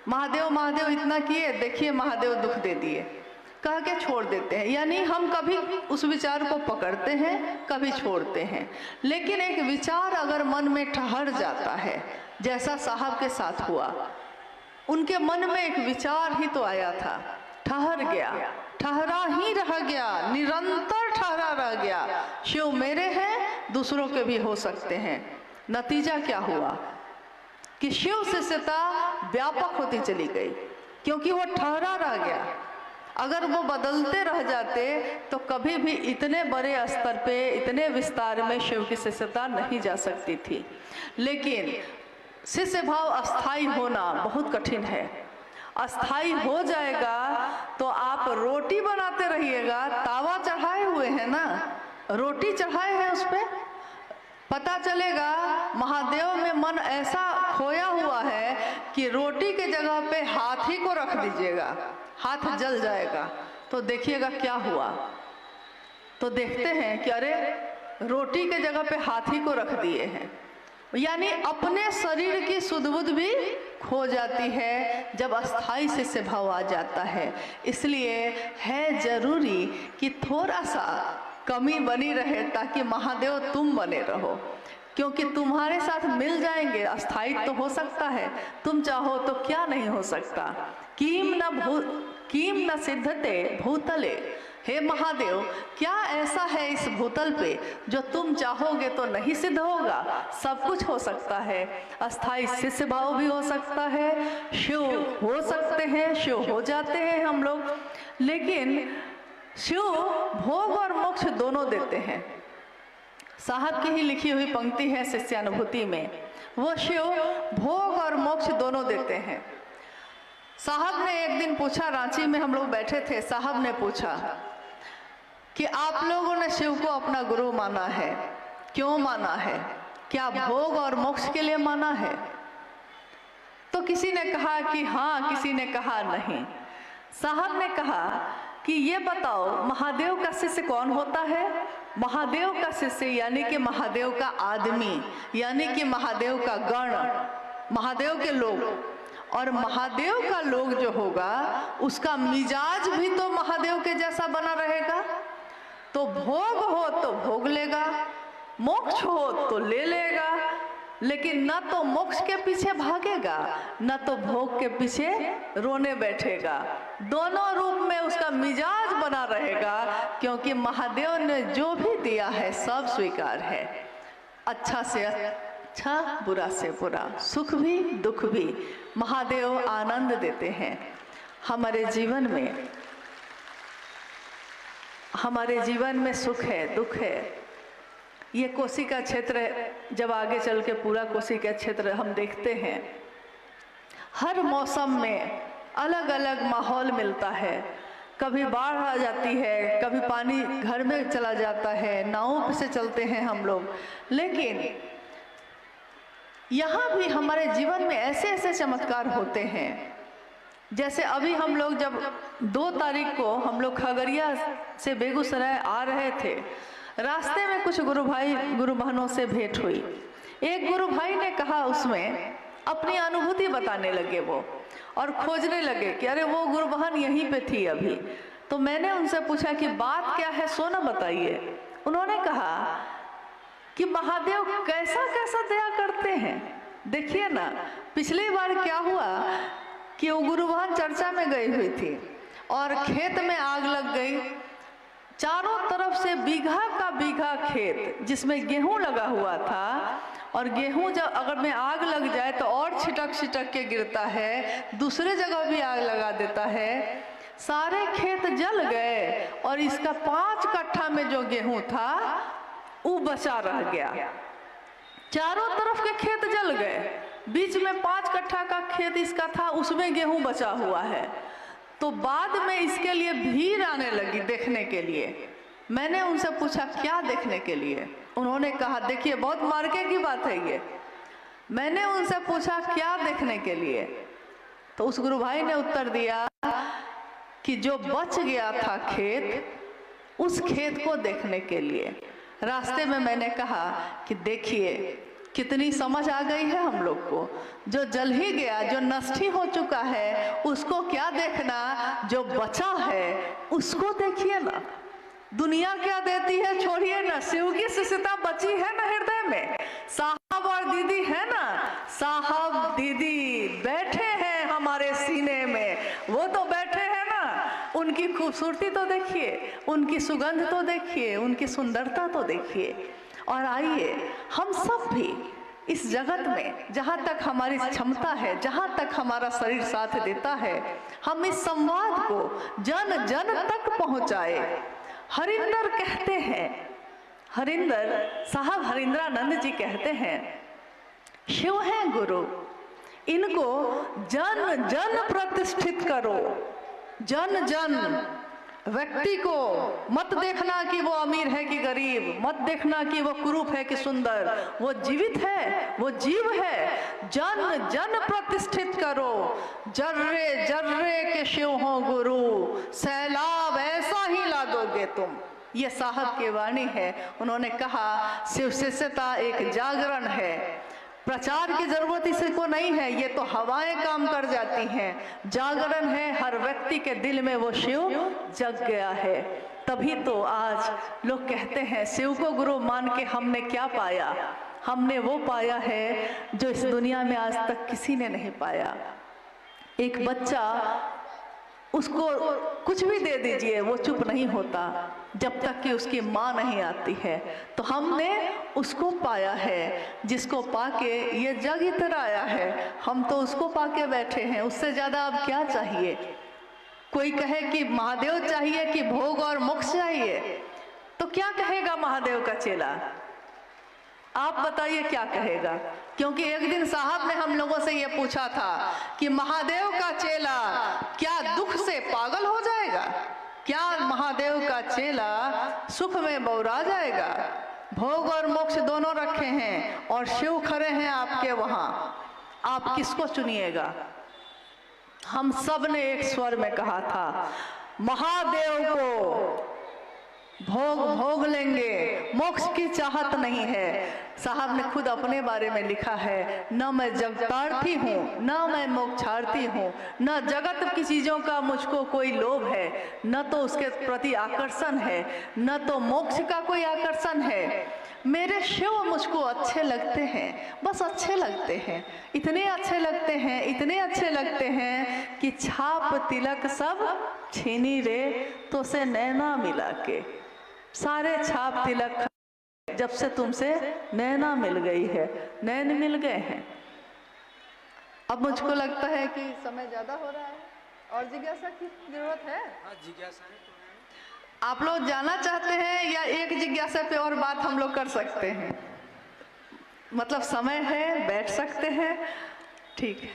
महादेव महादेव इतना किए, देखिए महादेव दुख दे दिए, कह के छोड़ देते हैं। यानी हम कभी उस विचार को पकड़ते हैं, कभी छोड़ते हैं। लेकिन एक विचार अगर मन में ठहर जाता है, जैसा साहब के साथ हुआ, उनके मन में एक विचार ही तो आया था, ठहर गया, ठहरा ही रह गया, निरंतर ठहरा रह गया। शिव मेरे हैं, दूसरों के भी हो सकते हैं। नतीजा क्या हुआ कि शिव शिष्यता व्यापक होती चली गई, क्योंकि वो ठहरा रह गया। अगर वो बदलते रह जाते तो कभी भी इतने बड़े स्तर पे, इतने विस्तार में शिव की शिष्यता नहीं जा सकती थी। लेकिन शिष्य भाव अस्थाई होना बहुत कठिन है। अस्थाई हो जाएगा तो आप रोटी बनाते रहिएगा, तावा चढ़ाए हुए हैं ना, रोटी चढ़ाए हैं उस पे, पता चलेगा महादेव में मन ऐसा खोया हुआ है कि रोटी के जगह पे हाथी को रख दीजिएगा, हाथ जल जाएगा। तो देखिएगा क्या हुआ। तो देखते हैं कि अरे रोटी के जगह पे हाथी को रख दिए हैं। यानी अपने शरीर की सुध बुध भी खो जाती है जब अस्थाई शिष्य भाव आ जाता है। इसलिए है जरूरी कि थोड़ा सा कमी बनी रहे ताकि महादेव तुम बने रहो, क्योंकि तुम्हारे साथ मिल जाएंगे। अस्थाई तो हो सकता है, तुम चाहो तो क्या नहीं हो सकता। कीम न सिद्धते भूतले, हे महादेव क्या ऐसा है इस भूतल पे जो तुम चाहोगे तो नहीं सिद्ध होगा। सब कुछ हो सकता है। अस्थाई शिष्य भाव भी हो सकता है, शिव हो सकते हैं, शिव हो जाते हैं हम लोग। लेकिन शिव भोग और मोक्ष दोनों देते हैं। साहब की ही लिखी हुई पंक्ति है शिष्यानुभूति में, वो शिव भोग और मोक्ष दोनों देते हैं। साहब ने एक दिन पूछा, रांची में हम लोग बैठे थे, साहब ने पूछा कि आप लोगों ने शिव को अपना गुरु माना है, क्यों माना है, क्या भोग और मोक्ष के लिए माना है? तो किसी ने कहा कि हाँ, किसी ने कहा नहीं। साहब ने कहा कि ये बताओ महादेव का शिष्य कौन होता है? महादेव का शिष्य यानी कि महादेव का आदमी, यानी कि महादेव का गण, महादेव के लोग। और महादेव का लोग जो होगा उसका मिजाज भी तो महादेव के जैसा बना रहेगा। तो भोग हो तो भोग लेगा, मोक्ष हो तो ले लेगा, लेकिन न तो मोक्ष के पीछे भागेगा न तो भोग के पीछे रोने बैठेगा। दोनों रूप में उसका मिजाज बना रहेगा, क्योंकि महादेव ने जो भी दिया है सब स्वीकार है। अच्छा से अच्छा, बुरा से बुरा, सुख भी दुख भी महादेव आनंद देते हैं। हमारे जीवन में सुख है, दुख है। ये कोसी का क्षेत्र, जब आगे चल के पूरा कोसी का क्षेत्र हम देखते हैं, हर मौसम में अलग अलग माहौल मिलता है। कभी बाढ़ आ जाती है, कभी पानी घर में चला जाता है, नावों से चलते हैं हम लोग। लेकिन यहाँ भी हमारे जीवन में ऐसे ऐसे चमत्कार होते हैं। जैसे अभी हम लोग जब 2 तारीख को हम लोग खगड़िया से बेगूसराय आ रहे थे, रास्ते में कुछ गुरु भाई गुरु बहनों से भेंट हुई। एक गुरु भाई ने कहा, उसमें अपनी अनुभूति बताने लगे वो, और खोजने लगे कि अरे वो गुरु बहन यहीं पे थी अभी। तो मैंने उनसे पूछा कि बात क्या है, सो ना बताइए। उन्होंने कहा कि महादेव कैसा कैसा दया करते हैं। देखिए ना, पिछली बार क्या हुआ कि वो गुरु बहन चर्चा में गई हुई थी और खेत में आग लग गई। चारों तरफ से बीघा का बीघा खेत जिसमें गेहूं लगा हुआ था, और गेहूं जब अगर में आग लग जाए तो और छिटक छिटक के गिरता है, दूसरे जगह भी आग लगा देता है। सारे खेत जल गए और इसका 5 कट्ठा में जो गेहूं था वो बचा रह गया। चारों तरफ के खेत जल गए, बीच में 5 कट्ठा का खेत इसका था, उसमें गेहूं बचा हुआ है। तो बाद में इसके लिए भीड़ आने लगी देखने के लिए। मैंने उनसे पूछा क्या देखने के लिए? उन्होंने कहा, देखिए बहुत मार्के की बात है ये। मैंने उनसे पूछा क्या देखने के लिए? तो उस गुरु भाई ने उत्तर दिया कि जो बच गया था खेत, उस खेत को देखने के लिए। रास्ते में मैंने कहा कि देखिए कितनी समझ आ गई है हम लोग को। जो जल ही गया, जो नष्ट ही हो चुका है, उसको क्या देखना, जो बचा है उसको देखिए ना। दुनिया क्या देती है छोड़िए ना, शिव की शिष्यता बची है ना हृदय में। साहब और दीदी है ना, साहब दीदी बैठे हैं हमारे खूबसूरती तो देखिए, उनकी सुगंध तो देखिए, उनकी सुंदरता तो देखिए। और आइए हम सब भी इस जगत में जहाँ तक हमारी क्षमता है, जहाँ तक हमारा शरीर साथ देता है, हम इस संवाद को जन जन तक पहुँचाए। हरिंदर कहते हैं, हरिंदर साहब हरिंद्रानंद जी कहते हैं, शिव हैं गुरु, इनको जन जन प्रतिष्ठित करो। जन जन व्यक्ति को मत देखना कि वो अमीर है कि गरीब, मत देखना कि वो कुरूप है कि सुंदर, वो जीवित है, वो जीव है। जन जन प्रतिष्ठित करो, जर्रे जर्रे के शिव हो गुरु, सैलाब ऐसा ही ला दोगे तुम। ये साहब की वाणी है। उन्होंने कहा शिव शिष्यता एक जागरण है, प्रचार की जरूरत इसको नहीं है, ये तो हवाएं काम कर जाती हैं। जागरण है, हर व्यक्ति के दिल में वो शिव जग गया है। तभी तो आज लोग कहते हैं शिव को गुरु मान के हमने क्या पाया। हमने वो पाया है जो इस दुनिया में आज तक किसी ने नहीं पाया। एक बच्चा, उसको कुछ भी दे दीजिए वो चुप नहीं होता जब तक कि उसकी माँ नहीं आती है। तो हमने उसको पाया है जिसको पाके ये जग इतर आया है। हम तो उसको पाके बैठे हैं, उससे ज़्यादा अब क्या चाहिए। कोई कहे कि महादेव चाहिए कि भोग और मोक्ष चाहिए, तो क्या कहेगा महादेव का चेला? आप बताइए क्या कहेगा। क्योंकि एक दिन साहब ने हम लोगों से ये पूछा था कि महादेव का चेला क्या दुख से पागल हो जाएगा, क्या महादेव का चेला सुख में बौरा जाएगा। भोग और मोक्ष दोनों रखे हैं और शिव खड़े हैं आपके वहां, आप किसको चुनिएगा। हम सब ने एक स्वर में कहा था महादेव को भोग भोग लेंगे, मोक्ष की चाहत नहीं है। साहब ने खुद अपने बारे में लिखा है, न मैं जगतार्थी हूँ, न मैं मोक्षार्थी हूँ, न जगत की चीज़ों का मुझको कोई लोभ है, न तो उसके प्रति आकर्षण है, न तो मोक्ष का कोई आकर्षण है। मेरे शिव मुझको अच्छे लगते हैं, बस अच्छे लगते हैं, इतने अच्छे लगते हैं, इतने अच्छे लगते हैं कि छाप तिलक सब छीनी रे तो से नैना मिला के। सारे छाप तिलक जब से तुमसे नैना मिल गई है, नैन मिल गए हैं। अब मुझको लगता है कि समय ज़्यादा हो रहा है और जिज्ञासा की जरूरत है। जिज्ञासा है। आप लोग जाना चाहते हैं या एक जिज्ञासा पे और बात हम लोग कर सकते हैं? मतलब समय है, बैठ सकते हैं, ठीक है।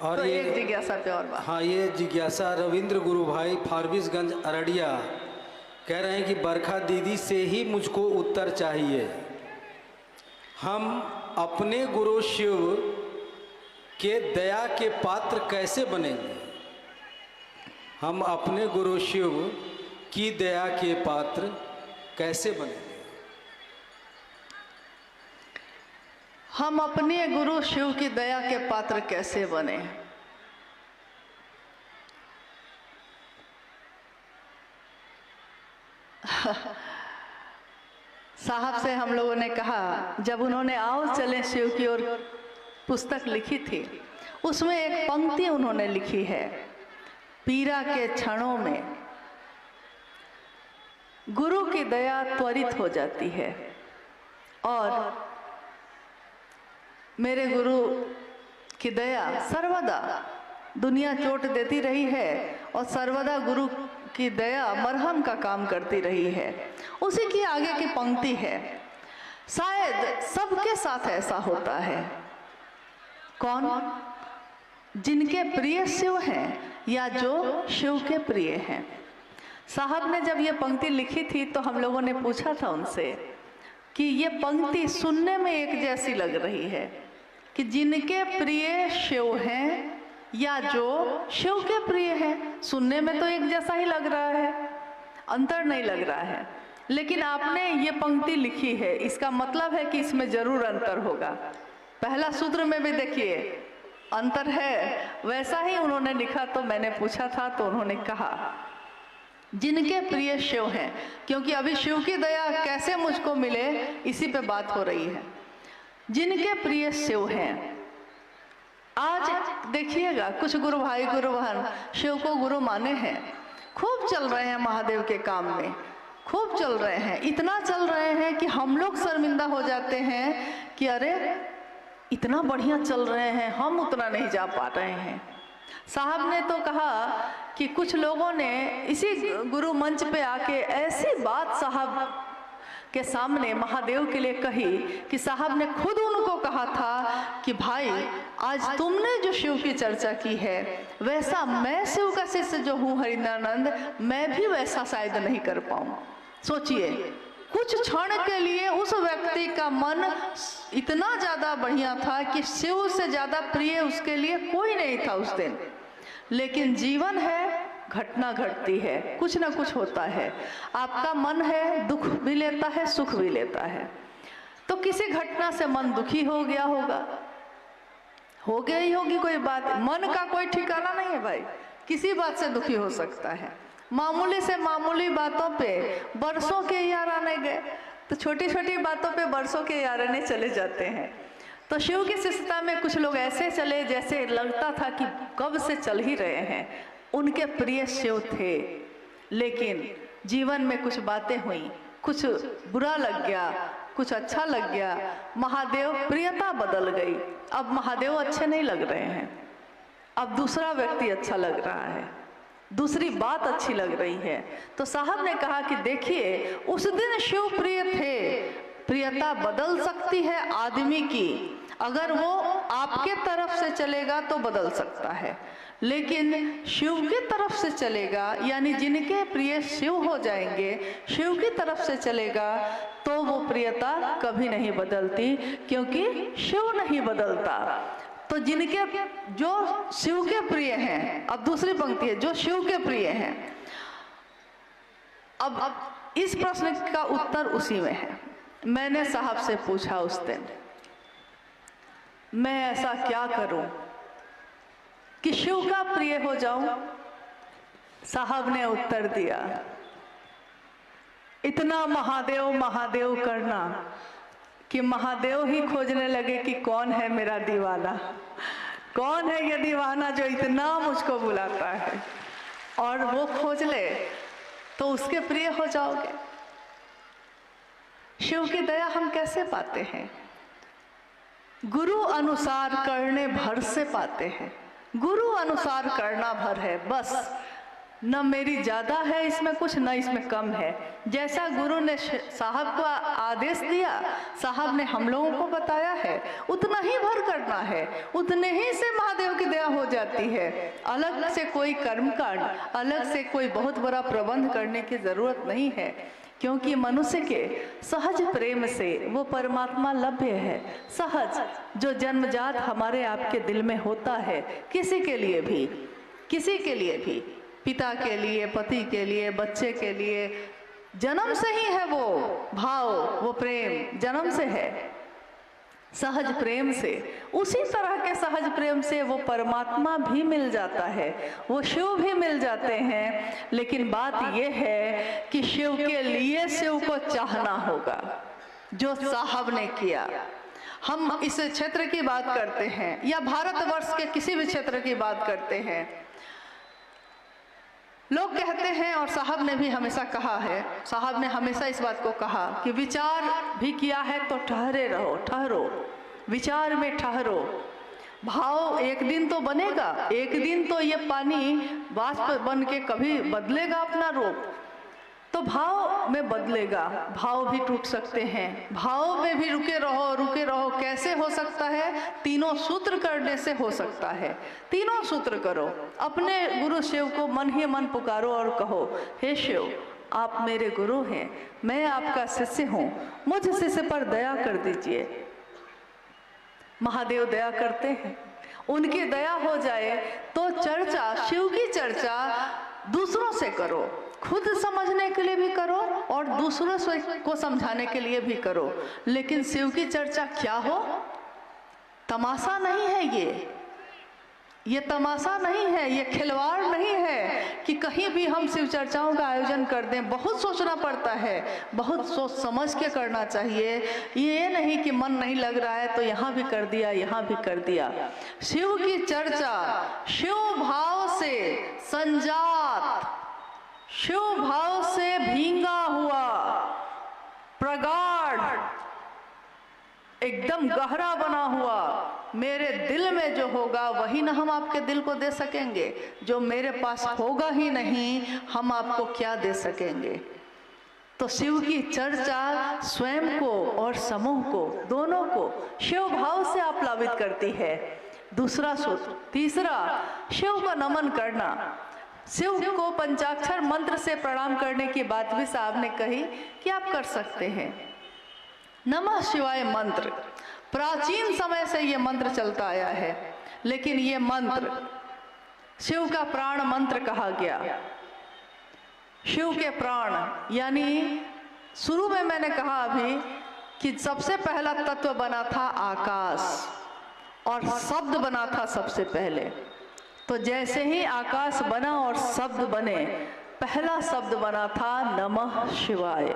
और तो एक जिज्ञासा पे और बात। हाँ, ये जिज्ञासा रविंद्र गुरु भाई फारबिसगंज अररिया कह रहे हैं कि बरखा दीदी से ही मुझको उत्तर चाहिए। हम अपने गुरु शिव के दया के पात्र कैसे बनेंगे? हम अपने गुरु शिव की दया के पात्र कैसे बनेंगे? हम अपने गुरु शिव की दया के पात्र कैसे बने? साहब से हम लोगों ने कहा, जब उन्होंने आओ चले शिव की ओर पुस्तक लिखी थी, उसमें एक पंक्ति उन्होंने लिखी है, पीरा के क्षणों में गुरु की दया त्वरित हो जाती है। और मेरे गुरु की दया सर्वदा दुनिया चोट देती रही है और सर्वदा गुरु की दया मरहम का काम करती रही है। उसी की आगे की पंक्ति है, शायद सबके साथ ऐसा होता है। कौन? जिनके प्रिय शिव हैं या जो शिव के प्रिय हैं। साहब ने जब ये पंक्ति लिखी थी तो हम लोगों ने पूछा था उनसे कि ये पंक्ति सुनने में एक जैसी लग रही है कि जिनके प्रिय शिव हैं या जो शिव के प्रिय हैं। सुनने में तो एक जैसा ही लग रहा है, अंतर नहीं लग रहा है। लेकिन आपने ये पंक्ति लिखी है, इसका मतलब है कि इसमें जरूर अंतर होगा। पहला सूत्र में भी देखिए अंतर है, वैसा ही उन्होंने लिखा। तो मैंने पूछा था तो उन्होंने कहा जिनके प्रिय शिव हैं, क्योंकि अभी शिव की दया कैसे मुझको मिले इसी पे बात हो रही है। जिनके प्रिय शिव हैं, आज देखिएगा कुछ गुरु भाई गुरु बहन शिव को गुरु माने हैं, खूब चल रहे हैं महादेव के काम में, खूब चल रहे हैं, इतना चल रहे हैं कि हम लोग शर्मिंदा हो जाते हैं कि अरे इतना बढ़िया चल रहे हैं, हम उतना नहीं जा पा रहे हैं। साहब ने तो कहा कि कुछ लोगों ने इसी गुरु मंच पे आके ऐसी बात साहब के सामने महादेव के लिए कही कि साहब ने खुद उनको कहा था कि भाई आज तुमने जो शिव की चर्चा की है वैसा मैं शिव का शिष्य जो हूँ हरिंद्रानंद, मैं भी वैसा शायद नहीं कर पाऊँ। सोचिए, कुछ क्षण के लिए उस व्यक्ति का मन इतना ज़्यादा बढ़िया था कि शिव से ज़्यादा प्रिय उसके लिए कोई नहीं था उस दिन। लेकिन जीवन है, घटना घटती है, कुछ ना कुछ होता है। आपका मन है, दुख भी लेता है, सुख भी लेता है। तो किसी घटना से मन दुखी हो गया होगा, हो गया ही होगी कोई बात, मन का कोई ठिकाना नहीं है भाई, किसी बात से दुखी हो सकता है। मामूली से मामूली बातों पे बरसों के यार आने गए, तो छोटी छोटी बातों पे बरसों के याराने चले जाते हैं। तो शिव की शिष्यता में कुछ लोग ऐसे चले जैसे लगता था कि कब से चल ही रहे हैं, उनके प्रिय शिव थे। लेकिन जीवन में कुछ बातें हुई, कुछ बुरा लग गया, कुछ अच्छा लग गया, महादेव प्रियता बदल गई। अब महादेव अच्छे नहीं लग रहे हैं, अब दूसरा व्यक्ति अच्छा लग रहा है, दूसरी बात अच्छी लग रही है। तो साहब ने कहा कि देखिए, उस दिन शिव प्रिय थे, प्रियता बदल सकती है आदमी की, अगर वो आपके तरफ से चलेगा तो बदल सकता है, लेकिन शिव की तरफ से चलेगा, यानी जिनके प्रिय शिव हो जाएंगे, शिव की तरफ से चलेगा तो वो प्रियता कभी नहीं बदलती, क्योंकि शिव नहीं बदलता। तो जिनके जो शिव के प्रिय हैं, अब दूसरी पंक्ति है, जो शिव के प्रिय हैं। अब इस प्रश्न का उत्तर उसी में है। मैंने साहब से पूछा उस दिन, मैं ऐसा क्या करूं कि शिव का प्रिय हो जाऊं? साहब ने उत्तर दिया, इतना महादेव महादेव करना कि महादेव ही खोजने लगे कि कौन है मेरा दीवाना, कौन है ये दीवाना जो इतना मुझको बुलाता है, और वो खोज ले तो उसके प्रिय हो जाओगे। शिव की दया हम कैसे पाते हैं? गुरु अनुसार करने भर से पाते हैं। गुरु अनुसार करना भर है बस, न मेरी ज्यादा है इसमें कुछ, न इसमें कम है। जैसा गुरु ने साहब को आदेश दिया, साहब ने हम लोगों को बताया है, उतना ही भर करना है, उतने ही से महादेव की दया हो जाती है। अलग से कोई कर्मकांड, अलग से कोई बहुत बड़ा प्रबंध करने की जरूरत नहीं है, क्योंकि मनुष्य के सहज प्रेम से वो परमात्मा लभ्य है। सहज जो जन्मजात हमारे आपके दिल में होता है, किसी के लिए भी, किसी के लिए भी, पिता के लिए, पति के लिए, बच्चे के लिए, जन्म से ही है वो भाव, वो प्रेम जन्म से है, सहज प्रेम से। उसी तरह के सहज प्रेम से वो परमात्मा भी मिल जाता है, वो शिव भी मिल जाते हैं। लेकिन बात ये है कि शिव के लिए शिव को चाहना होगा, जो साहब ने किया। हम इस क्षेत्र की बात करते हैं या भारतवर्ष के किसी भी क्षेत्र की बात करते हैं, लोग कहते हैं, और साहब ने भी हमेशा कहा है, साहब ने हमेशा इस बात को कहा कि विचार भी किया है तो ठहरे रहो, ठहरो, विचार में ठहरो। भाव एक दिन तो बनेगा, एक दिन तो ये पानी वाष्प बन के कभी बदलेगा अपना रूप, तो भाव में बदलेगा, भाव भी टूट सकते हैं, भाव में भी रुके रहो, रुके रहो। कैसे हो सकता है? तीनों सूत्र करने से हो सकता है। तीनों सूत्र करो, अपने गुरु शिव को मन ही मन पुकारो और कहो, हे शिव, आप मेरे गुरु हैं, मैं आपका शिष्य हूँ, मुझ शिष्य पर दया कर दीजिए। महादेव दया करते हैं, उनकी दया हो जाए तो चर्चा, शिव की चर्चा दूसरों से करो, खुद समझने के लिए भी करो और दूसरों को समझाने के लिए भी करो। लेकिन शिव की चर्चा क्या हो? तमाशा नहीं है, ये तमाशा नहीं है, ये खिलवाड़ नहीं है कि कहीं भी हम शिव चर्चाओं का आयोजन कर दें। बहुत सोचना पड़ता है, बहुत सोच समझ के करना चाहिए। ये नहीं कि मन नहीं लग रहा है तो यहाँ भी कर दिया, यहाँ भी कर दिया। शिव की चर्चा शिव भाव से संजात शिव भाव से भींगा हुआ, प्रगाढ़, एकदम गहरा बना हुआ मेरे दिल में जो होगा वही ना हम आपके दिल को दे सकेंगे। जो मेरे पास होगा ही नहीं, हम आपको क्या दे सकेंगे। तो शिव की चर्चा स्वयं को और समूह को, दोनों को शिव भाव से आप्लावित करती है। दूसरा सूत्र। तीसरा, शिव को नमन करना। शिव को पंचाक्षर मंत्र से प्रणाम करने की बात भी साहब ने कही कि आप कर सकते हैं। नमः शिवाय मंत्र प्राचीन समय से ये मंत्र चलता आया है, लेकिन ये मंत्र शिव का प्राण मंत्र कहा गया। शिव के प्राण यानी शुरू में मैंने कहा अभी कि सबसे पहला तत्व बना था आकाश और शब्द बना था सबसे पहले। तो जैसे ही आकाश बना और शब्द बने, पहला शब्द बना था नमः शिवाय।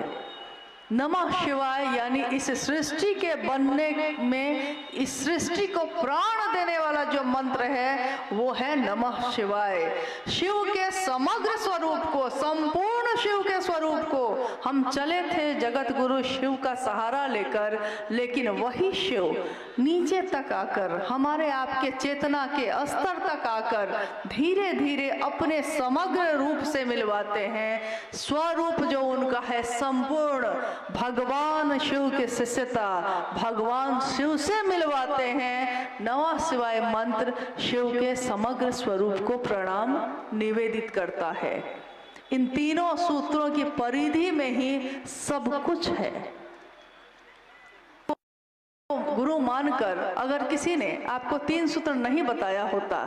नमः शिवाय यानी इस सृष्टि के बनने में, इस सृष्टि को प्राण देने वाला जो मंत्र है वो है नमः शिवाय। शिव के समग्र स्वरूप को, संपूर्ण शिव के स्वरूप को हम चले थे जगत गुरु शिव का सहारा लेकर, लेकिन वही शिव नीचे तक आकर, हमारे आपके चेतना के स्तर तक आकर धीरे धीरे अपने समग्र रूप से मिलवाते हैं। स्वरूप जो उनका है संपूर्ण, भगवान शिव के शिष्यता, भगवान शिव से मिलवाते हैं। नमः शिवाय मंत्र शिव के समग्र स्वरूप को प्रणाम निवेदित करता है। इन तीनों सूत्रों की परिधि में ही सब कुछ है। गुरु मानकर अगर किसी ने आपको 3 सूत्र नहीं बताया होता,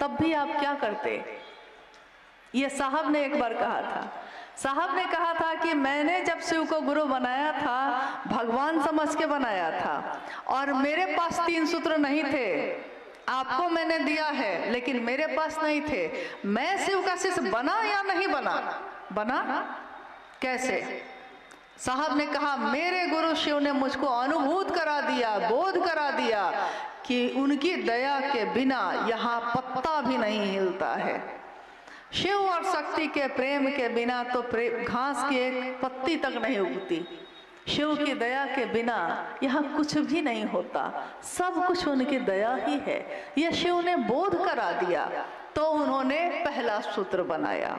तब भी आप क्या करते? ये साहब ने एक बार कहा था। साहब ने कहा था कि मैंने जब शिव को गुरु बनाया था, भगवान समझ के बनाया था और मेरे पास 3 सूत्र नहीं थे। आपको मैंने दिया है लेकिन मेरे पास नहीं थे। मैं शिव का शिष्य बना या नहीं बना? बना। कैसे? साहब ने कहा मेरे गुरु शिव ने मुझको अनुभूत करा दिया, बोध करा दिया कि उनकी दया के बिना यहाँ पत्ता भी नहीं हिलता है। शिव और शक्ति के प्रेम के बिना तो घास की एक पत्ती तक नहीं उगती। शिव की दया के बिना यहाँ कुछ भी नहीं होता। सब कुछ उनकी दया ही है। यह शिव ने बोध करा दिया, तो उन्होंने पहला सूत्र बनाया।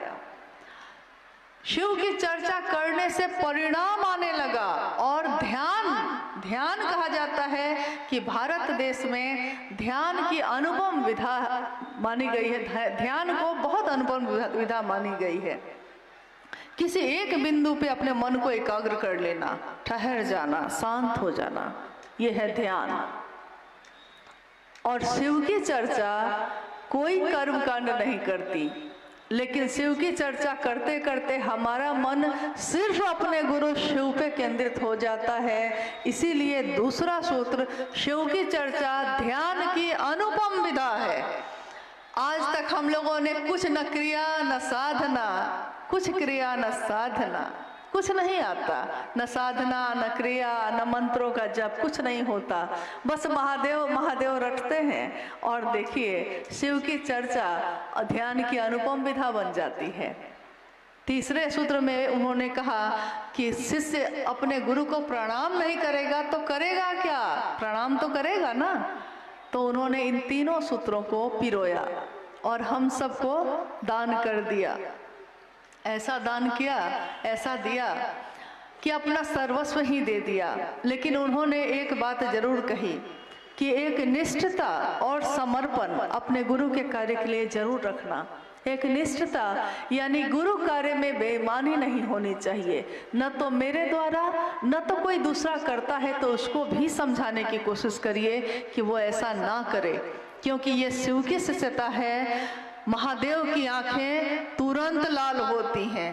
शिव की चर्चा करने से परिणाम आने लगा और ध्यान कहा जाता है कि भारत देश में ध्यान की अनुपम विधा मानी गई है। ध्यान को बहुत अनुपम विधा मानी गई है। किसी एक बिंदु पे अपने मन को एकाग्र कर लेना, ठहर जाना, शांत हो जाना, यह है ध्यान। और शिव की चर्चा कोई कर्मकांड नहीं करती, लेकिन शिव की चर्चा करते करते हमारा मन सिर्फ अपने गुरु शिव पे केंद्रित हो जाता है। इसीलिए दूसरा सूत्र शिव की चर्चा ध्यान की अनुपम विधा है। आज तक हम लोगों ने कुछ न क्रिया न साधना, कुछ क्रिया न साधना, कुछ नहीं आता, न साधना न क्रिया न मंत्रों का जप, कुछ नहीं होता। बस महादेव महादेव रटते हैं और देखिए शिव की चर्चा ध्यान की अनुपम विधा बन जाती है। तीसरे सूत्र में उन्होंने कहा कि शिष्य अपने गुरु को प्रणाम नहीं करेगा तो करेगा क्या? प्रणाम तो करेगा ना। तो उन्होंने इन तीनों सूत्रों को पिरोया और हम सबको दान कर दिया। ऐसा दान किया, ऐसा दिया कि अपना सर्वस्व ही दे दिया। लेकिन उन्होंने एक बात जरूर कही कि एक निष्ठता और समर्पण अपने गुरु के कार्य के लिए जरूर रखना। एक निष्ठता यानी गुरु कार्य में बेईमानी नहीं होनी चाहिए। न तो मेरे द्वारा न तो कोई दूसरा करता है तो उसको भी समझाने की कोशिश करिए कि वो ऐसा ना करे, क्योंकि ये शिव की शिष्यता है। महादेव की आंखें तुरंत लाल होती हैं।